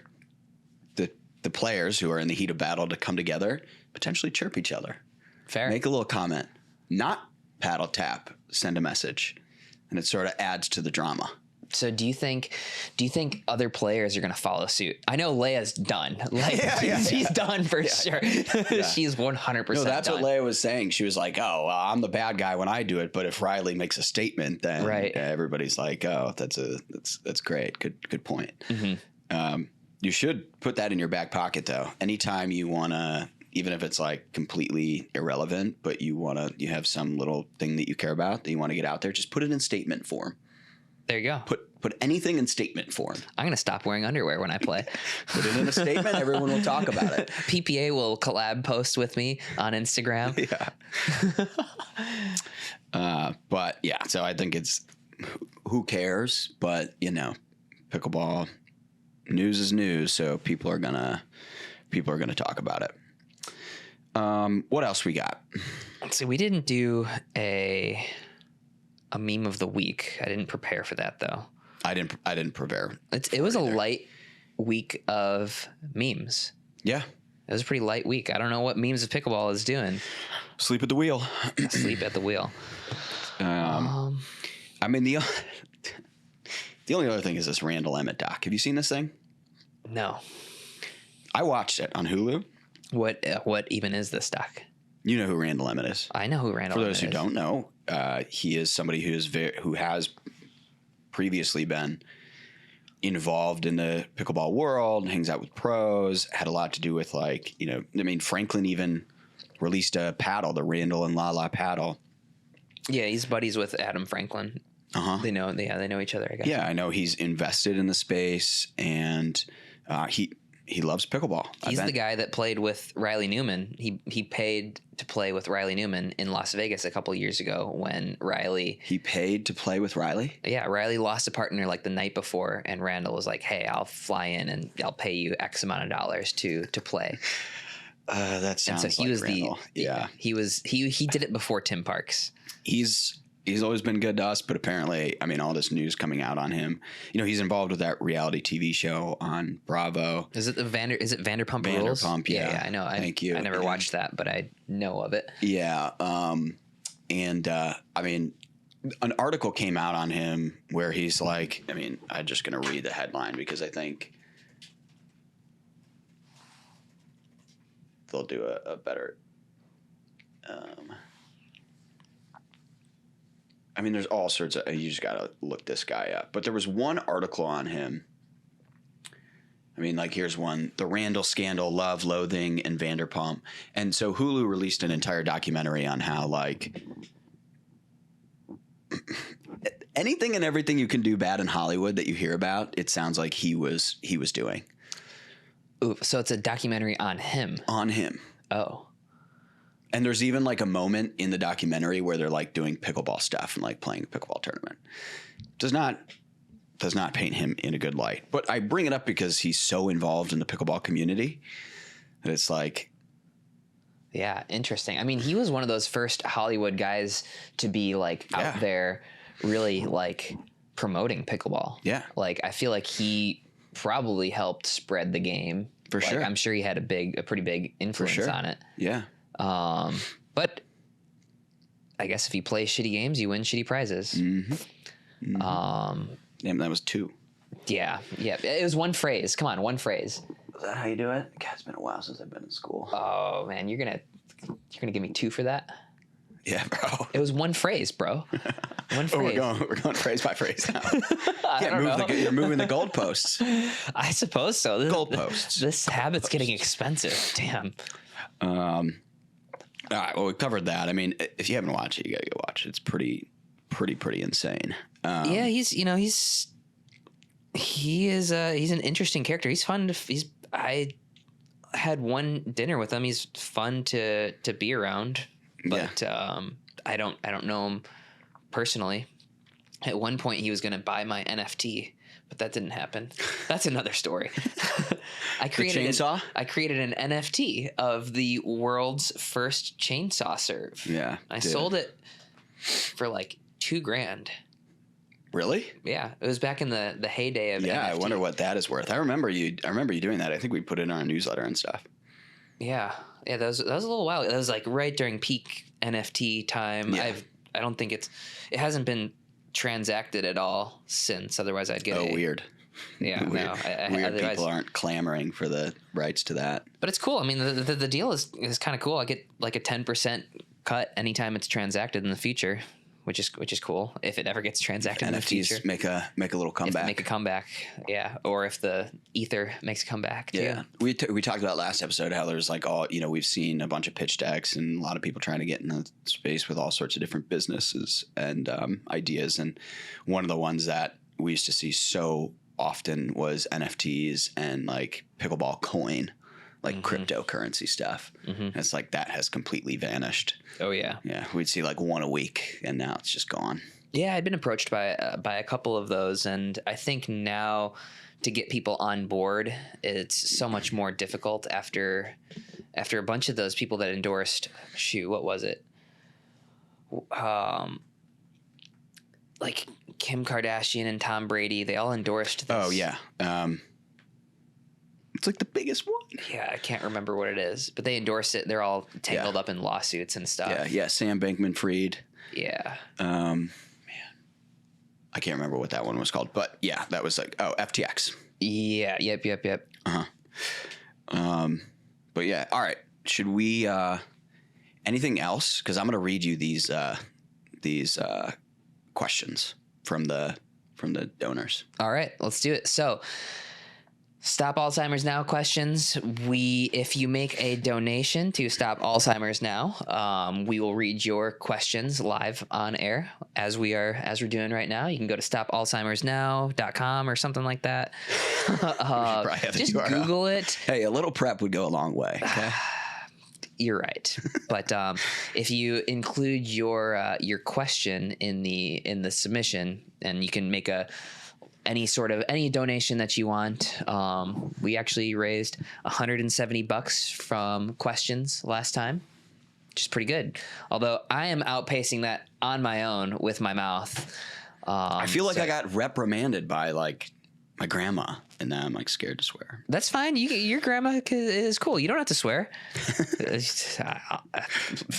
[SPEAKER 2] the players who are in the heat of battle to come together, potentially chirp each other.
[SPEAKER 3] Fair.
[SPEAKER 2] Make a little comment, not paddle tap, send a message, and it sort of adds to the drama.
[SPEAKER 3] So do you think other players are going to follow suit? I know Leia's done. Like she's done for sure. Yeah. She's 100%
[SPEAKER 2] No, that's
[SPEAKER 3] done.
[SPEAKER 2] what Leia was saying. She was like, "Oh, I'm the bad guy when I do it, but if Riley makes a statement, then everybody's like, oh, that's great. Good point." Mm-hmm. You should put that in your back pocket, though. Anytime you want to, even if it's like completely irrelevant, but you have some little thing that you care about that you want to get out there, just put it in statement form.
[SPEAKER 3] There you go.
[SPEAKER 2] Put anything in statement form.
[SPEAKER 3] I'm going to stop wearing underwear when I play.
[SPEAKER 2] Put it in a statement. Everyone will talk about it.
[SPEAKER 3] PPA will collab post with me on Instagram.
[SPEAKER 2] Yeah. But yeah, so I think it's who cares, but pickleball news is news. So people are going to talk about it. What else we got?
[SPEAKER 3] So we didn't do a meme of the week. I didn't prepare for that though.
[SPEAKER 2] I didn't prepare.
[SPEAKER 3] It was a light week of memes.
[SPEAKER 2] Yeah.
[SPEAKER 3] It was a pretty light week. I don't know what memes of pickleball is doing.
[SPEAKER 2] Sleep at the wheel.
[SPEAKER 3] Sleep at the wheel.
[SPEAKER 2] I mean, the only other thing is this Randall Emmett doc. Have you seen this thing?
[SPEAKER 3] No.
[SPEAKER 2] I watched it on Hulu.
[SPEAKER 3] What even is this doc?
[SPEAKER 2] You know who Randall Emmett is.
[SPEAKER 3] I know who Randall Emmett is.
[SPEAKER 2] For those who don't know, he is somebody who has previously been involved in the pickleball world, hangs out with pros, had a lot to do with Franklin even released a paddle, the Randall and Lala paddle.
[SPEAKER 3] Yeah, he's buddies with Adam Franklin. Uh-huh. They know each other, I guess.
[SPEAKER 2] Yeah, I know he's invested in the space, and he loves pickleball.
[SPEAKER 3] He's the guy that played with Riley Newman. He paid to play with Riley Newman in Las Vegas a couple years ago when Riley...
[SPEAKER 2] He paid to play with Riley?
[SPEAKER 3] Yeah, Riley lost a partner like the night before, and Randall was like, hey, I'll fly in and I'll pay you X amount of dollars to play.
[SPEAKER 2] That sounds
[SPEAKER 3] and so he
[SPEAKER 2] like
[SPEAKER 3] was
[SPEAKER 2] Randall.
[SPEAKER 3] He did it before Tim Parks.
[SPEAKER 2] He's always been good to us, but apparently, all this news coming out on him. He's involved with that reality TV show on Bravo.
[SPEAKER 3] Is it Vanderpump Rules?
[SPEAKER 2] Vanderpump, yeah.
[SPEAKER 3] I know.
[SPEAKER 2] Thank you.
[SPEAKER 3] I never watched that, but I know of it.
[SPEAKER 2] Yeah. An article came out on him where he's like, I'm just going to read the headline because I think they'll do a better... there's all sorts of... You just got to look this guy up. But there was one article on him. Here's one. The Randall Scandal, Love, Loathing, and Vanderpump. And so Hulu released an entire documentary on how, anything and everything you can do bad in Hollywood that you hear about, it sounds like he was doing.
[SPEAKER 3] Ooh, so it's a documentary on him? On him.
[SPEAKER 2] Oh. And there's even a moment in the documentary where they're doing pickleball stuff and playing a pickleball tournament. Does not paint him in a good light. But I bring it up because he's so involved in the pickleball community that it's
[SPEAKER 3] yeah, interesting. He was one of those first Hollywood guys to be out there really promoting pickleball. Yeah. I feel like he probably helped spread the game. For sure. I'm sure he had a pretty big influence on it. Yeah. But I guess if you play shitty games, you win shitty prizes. Mm-hmm.
[SPEAKER 2] Mm-hmm. That was 2.
[SPEAKER 3] Yeah. It was one phrase. Come on, one phrase.
[SPEAKER 2] Is that how you do it? God, it's been a while since I've been in school.
[SPEAKER 3] Oh man, you're gonna give me 2 for that?
[SPEAKER 2] Yeah, bro.
[SPEAKER 3] It was one phrase, bro. One phrase.
[SPEAKER 2] We're going phrase by phrase now. You're moving the goalposts.
[SPEAKER 3] I suppose so.
[SPEAKER 2] Goalposts.
[SPEAKER 3] This habit's getting expensive. Damn.
[SPEAKER 2] All right, well, we covered that. If you haven't watched it, you gotta go watch it. It's pretty insane.
[SPEAKER 3] Yeah, he's an interesting character. He's fun. I had one dinner with him. He's fun to be around, but I don't know him personally. At one point, he was going to buy my NFT, but that didn't happen. That's another story. I created I created an NFT of the world's first chainsaw serve.
[SPEAKER 2] Yeah.
[SPEAKER 3] I sold it for like $2,000.
[SPEAKER 2] Really?
[SPEAKER 3] Yeah, it was back in the heyday of NFT.
[SPEAKER 2] I wonder what that is worth. I remember you doing that. I think we put it on a newsletter and stuff.
[SPEAKER 3] Yeah, that was a little while. That was like right during peak NFT time.
[SPEAKER 2] Yeah.
[SPEAKER 3] I don't think it hasn't been transacted at all since. Otherwise, I'd get
[SPEAKER 2] weird.
[SPEAKER 3] Yeah,
[SPEAKER 2] weird.
[SPEAKER 3] no.
[SPEAKER 2] Weird people aren't clamoring for the rights to that.
[SPEAKER 3] But it's cool. I mean, the deal is kind of cool. I get like a 10% cut anytime it's transacted in the future, which is cool. If it ever gets transacted in the future,
[SPEAKER 2] make a little comeback.
[SPEAKER 3] Make a comeback, yeah. Or if the ether makes a comeback, too.
[SPEAKER 2] Yeah. We talked about last episode how there's like we've seen a bunch of pitch decks and a lot of people trying to get in the space with all sorts of different businesses and ideas. And one of the ones that we used to see so often was NFTs and like pickleball coin, like cryptocurrency stuff. And it's like that has completely vanished.
[SPEAKER 3] Oh yeah.
[SPEAKER 2] Yeah. We'd see like one a week and now it's just gone.
[SPEAKER 3] Yeah. I'd been approached by a couple of those. And I think now to get people on board, it's so much more difficult after a bunch of those people that endorsed, what was it? Like Kim Kardashian and Tom Brady, they all endorsed this.
[SPEAKER 2] Oh yeah. It's like the biggest one.
[SPEAKER 3] Yeah, I can't remember what it is, but they endorse it. They're all tangled up in lawsuits and stuff.
[SPEAKER 2] Yeah. Sam Bankman-Fried.
[SPEAKER 3] Yeah.
[SPEAKER 2] Man, I can't remember what that one was called, but yeah, that was like FTX.
[SPEAKER 3] Yeah. Yep.
[SPEAKER 2] But yeah, all right. Should we? Anything else? Because I'm going to read you these questions from the donors.
[SPEAKER 3] All right, let's do it. So. Stop Alzheimer's Now questions. If you make a donation to Stop Alzheimer's Now, we will read your questions live on air as we're doing right now. You can go to stopalzheimersnow.com or something like that. Just Google it.
[SPEAKER 2] Hey, a little prep would go a long way. Okay.
[SPEAKER 3] You're right, but if you include your question in the submission, and you can make any donation that you want. We actually raised $170 from questions last time, which is pretty good. Although I am outpacing that on my own with my mouth.
[SPEAKER 2] I feel like I got reprimanded by like my grandma, and now I'm like scared to swear.
[SPEAKER 3] That's fine. Your grandma is cool. You don't have to swear.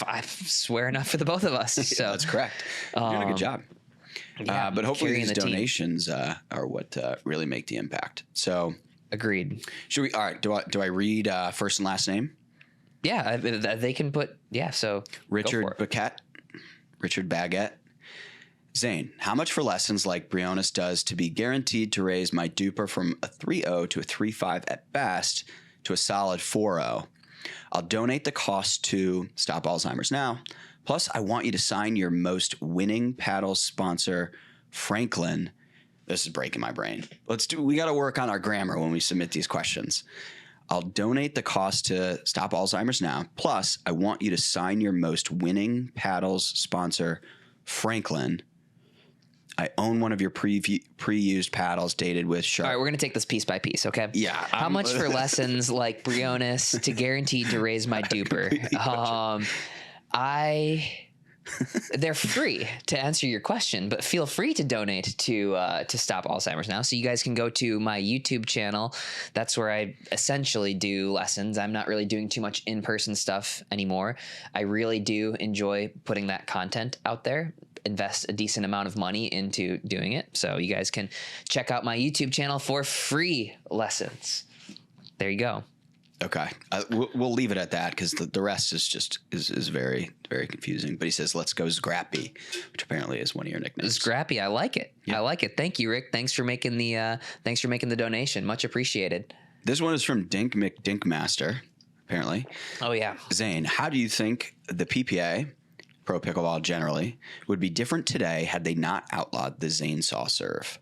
[SPEAKER 3] I swear enough for the both of us. So
[SPEAKER 2] that's correct. You're doing a good job.
[SPEAKER 3] Yeah,
[SPEAKER 2] but hopefully these donations are what really make the impact. So
[SPEAKER 3] agreed.
[SPEAKER 2] Should we? All right. Do I read first and last name?
[SPEAKER 3] Yeah, they can put. Yeah. So
[SPEAKER 2] Richard Baguette. Zane, how much for lessons like Briones does to be guaranteed to raise my duper from a 3.0 to a 3.5 at best to a solid 4.0? I'll donate the cost to Stop Alzheimer's Now. Plus, I want you to sign your most winning paddle sponsor, Franklin. This is breaking my brain. We got to work on our grammar when we submit these questions. I'll donate the cost to Stop Alzheimer's Now. Plus, I want you to sign your most winning paddles sponsor, Franklin. I own one of your pre-used paddles dated with sharp.
[SPEAKER 3] All right, we're going to take this piece by piece, okay?
[SPEAKER 2] Yeah.
[SPEAKER 3] How much for lessons like Briones to guaranteed to raise my duper? They're free to answer your question, but feel free to donate to Stop Alzheimer's Now. So you guys can go to my YouTube channel. That's where I essentially do lessons. I'm not really doing too much in-person stuff anymore. I really do enjoy putting that content out there, invest a decent amount of money into doing it. So you guys can check out my YouTube channel for free lessons. There you go.
[SPEAKER 2] Okay. We'll leave it at that because the rest is very, very confusing. But he says, let's go Scrappy, which apparently is one of your nicknames.
[SPEAKER 3] Scrappy. I like it. Yep. I like it. Thank you, Rick. Thanks for making the donation. Much appreciated.
[SPEAKER 2] This one is from Dink McDinkmaster, apparently.
[SPEAKER 3] Oh, yeah.
[SPEAKER 2] Zane, how do you think the PPA, Pro Pickleball generally, would be different today had they not outlawed the Zane Saw serve?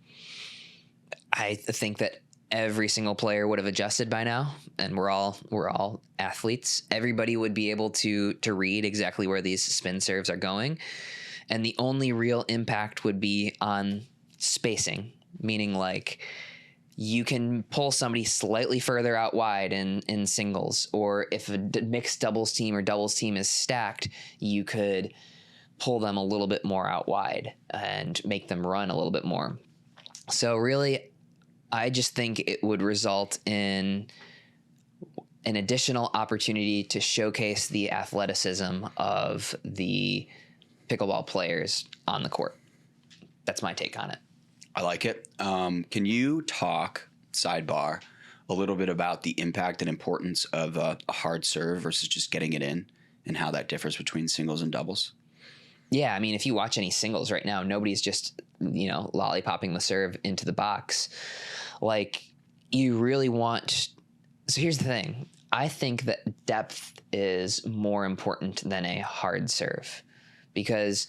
[SPEAKER 3] I think that every single player would have adjusted by now, and we're all athletes. Everybody would be able to read exactly where these spin serves are going, And the only real impact would be on spacing, meaning like you can pull somebody slightly further out wide in singles, or if a mixed doubles team or doubles team is stacked, you could pull them a little bit more out wide and make them run a little bit more. So really, I just think it would result in an additional opportunity to showcase the athleticism of the pickleball players on the court. That's my take on it.
[SPEAKER 2] I like it. Can you talk, sidebar, a little bit about the impact and importance of a hard serve versus just getting it in, and how that differs between singles and doubles?
[SPEAKER 3] Yeah, I mean, if you watch any singles right now, nobody's just, lollipopping the serve into the box. Like, you really want... So here's the thing. I think that depth is more important than a hard serve, because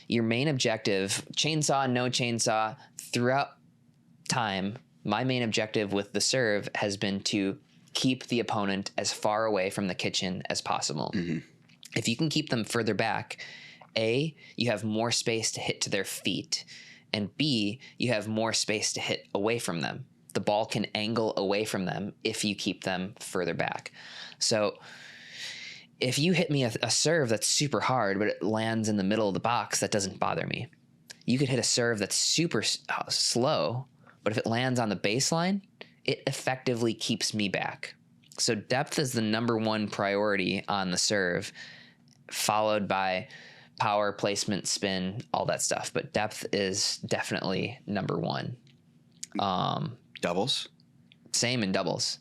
[SPEAKER 3] your main objective, chainsaw, no chainsaw, throughout time, my main objective with the serve has been to keep the opponent as far away from the kitchen as possible. Mm-hmm. If you can keep them further back, A, you have more space to hit to their feet, and B, you have more space to hit away from them. The ball can angle away from them if you keep them further back. So if you hit me a serve that's super hard, but it lands in the middle of the box, that doesn't bother me. You could hit a serve that's super slow, but if it lands on the baseline, it effectively keeps me back. So depth is the number one priority on the serve, followed by power, placement, spin, all that stuff. But depth is definitely number one.
[SPEAKER 2] Doubles?
[SPEAKER 3] Same in doubles.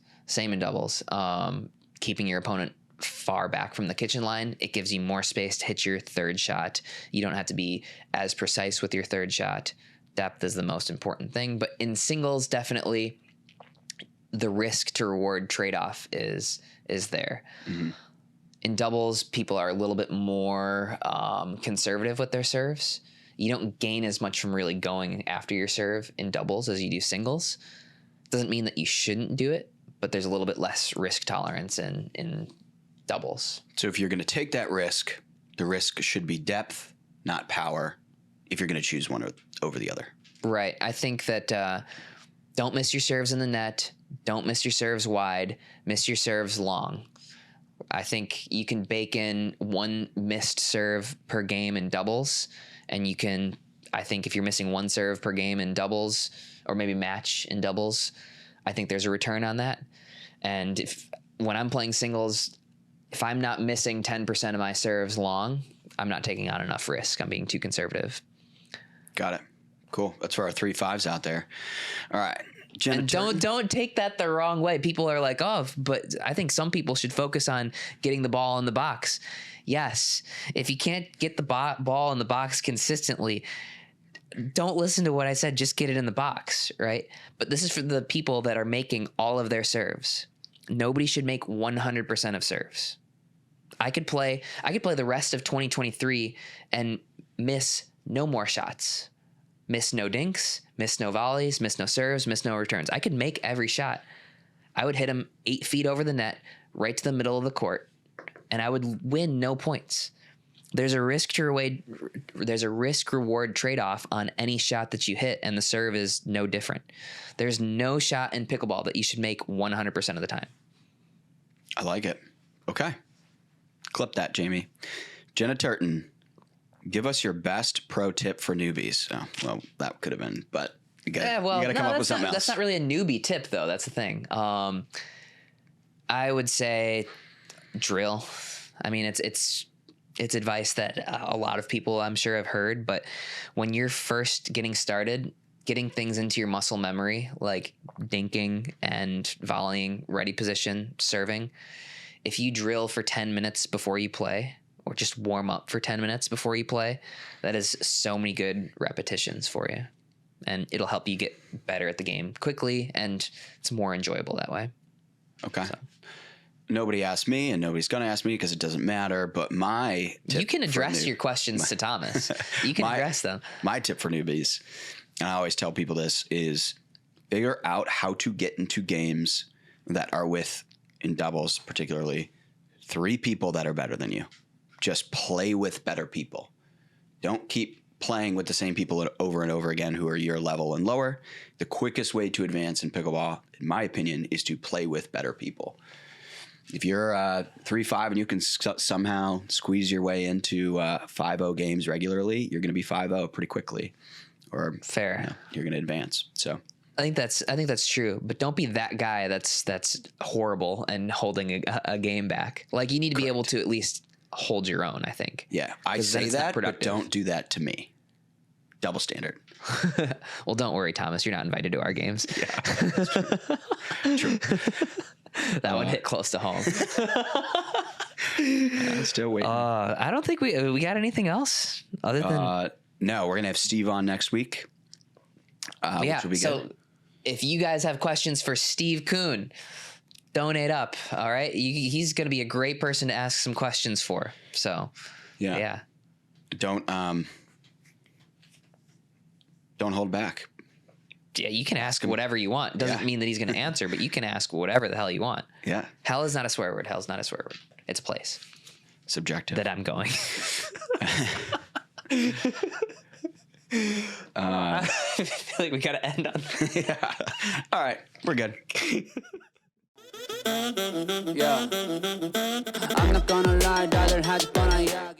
[SPEAKER 3] Keeping your opponent far back from the kitchen line, it gives you more space to hit your third shot. You don't have to be as precise with your third shot. Depth is the most important thing. But in singles, definitely the risk to reward trade-off is there. Mm-hmm. In doubles, people are a little bit more conservative with their serves. You don't gain as much from really going after your serve in doubles as you do singles. Doesn't mean that you shouldn't do it, but there's a little bit less risk tolerance in doubles. So
[SPEAKER 2] if you're going to take that risk, the risk should be depth, not power, if you're going to choose one over the other.
[SPEAKER 3] Right. I think that don't miss your serves in the net. Don't miss your serves wide. Miss your serves long. I think you can bake in one missed serve per game in doubles, and you can, I think if you're missing one serve per game in doubles, or maybe match in doubles, I think there's a return on that. And when I'm playing singles, if I'm not missing 10% of my serves long, I'm not taking on enough risk. I'm being too conservative.
[SPEAKER 2] Got it. Cool. That's for our 3-5s out there. All right.
[SPEAKER 3] And don't take that the wrong way. People are like, oh, but I think some people should focus on getting the ball in the box. Yes. If you can't get the ball in the box consistently, don't listen to what I said. Just get it in the box, right? But this is for the people that are making all of their serves. Nobody should make 100% of serves. I could play the rest of 2023 and miss no more shots. Miss no dinks, miss no volleys, miss no serves, miss no returns. I could make every shot. I would hit them 8 feet over the net, right to the middle of the court, and I would win no points. There's a risk reward trade-off on any shot that you hit, and the serve is no different. There's no shot in pickleball that you should make 100% of the time.
[SPEAKER 2] I like it. Okay. Clip that, Jamie. Jenna Turton, give us your best pro tip for newbies. Oh, well, that could have been, but you got to come up with something else.
[SPEAKER 3] That's not really a newbie tip, though. That's the thing. I would say drill. I mean, it's advice that a lot of people I'm sure have heard, but when you're first getting started, getting things into your muscle memory, like dinking and volleying, ready position, serving, if you drill for 10 minutes before you play, or just warm up for 10 minutes before you play, that is so many good repetitions for you. And it'll help you get better at the game quickly, and it's more enjoyable that way.
[SPEAKER 2] Okay. So. Nobody asked me, and nobody's going to ask me because it doesn't matter, but my tip...
[SPEAKER 3] You can address your questions to Thomas. You can address them.
[SPEAKER 2] My tip for newbies, and I always tell people this, is figure out how to get into games that are with, in doubles particularly, 3 people that are better than you. Just play with better people. Don't keep playing with the same people over and over again who are your level and lower. The quickest way to advance in pickleball, in my opinion, is to play with better people. If you're 3-5 and you can somehow squeeze your way into 5-0 games regularly, you're going to be 5-0 pretty quickly. Or
[SPEAKER 3] fair,
[SPEAKER 2] you're going to advance. So
[SPEAKER 3] I think that's true, but don't be that guy that's horrible and holding a game back. Like, you need to be able to at least hold your own, I think.
[SPEAKER 2] Yeah, I say that, but don't do that to me. Double standard.
[SPEAKER 3] Well, don't worry, Thomas. You're not invited to our games.
[SPEAKER 2] Yeah, that's true. True.
[SPEAKER 3] That one hit close to home.
[SPEAKER 2] I'm still waiting.
[SPEAKER 3] I don't think we got anything else other than.
[SPEAKER 2] No, we're gonna have Steve on next week.
[SPEAKER 3] Yeah.
[SPEAKER 2] Which will be
[SPEAKER 3] So
[SPEAKER 2] good.
[SPEAKER 3] if you guys have questions for Steve Kuhn, donate up. All right, he's gonna be a great person to ask some questions for. So yeah.
[SPEAKER 2] Don't hold back.
[SPEAKER 3] Yeah, you can ask whatever you want. Doesn't mean that he's going to answer, but you can ask whatever the hell you want.
[SPEAKER 2] Yeah.
[SPEAKER 3] Hell is not a swear word. Hell's not a swear word. It's a place.
[SPEAKER 2] Subjective.
[SPEAKER 3] That I'm going. I feel like we got to end on that.
[SPEAKER 2] Yeah. All right. We're good.
[SPEAKER 1] Yeah. I'm not gonna lie, rather had fun, yeah.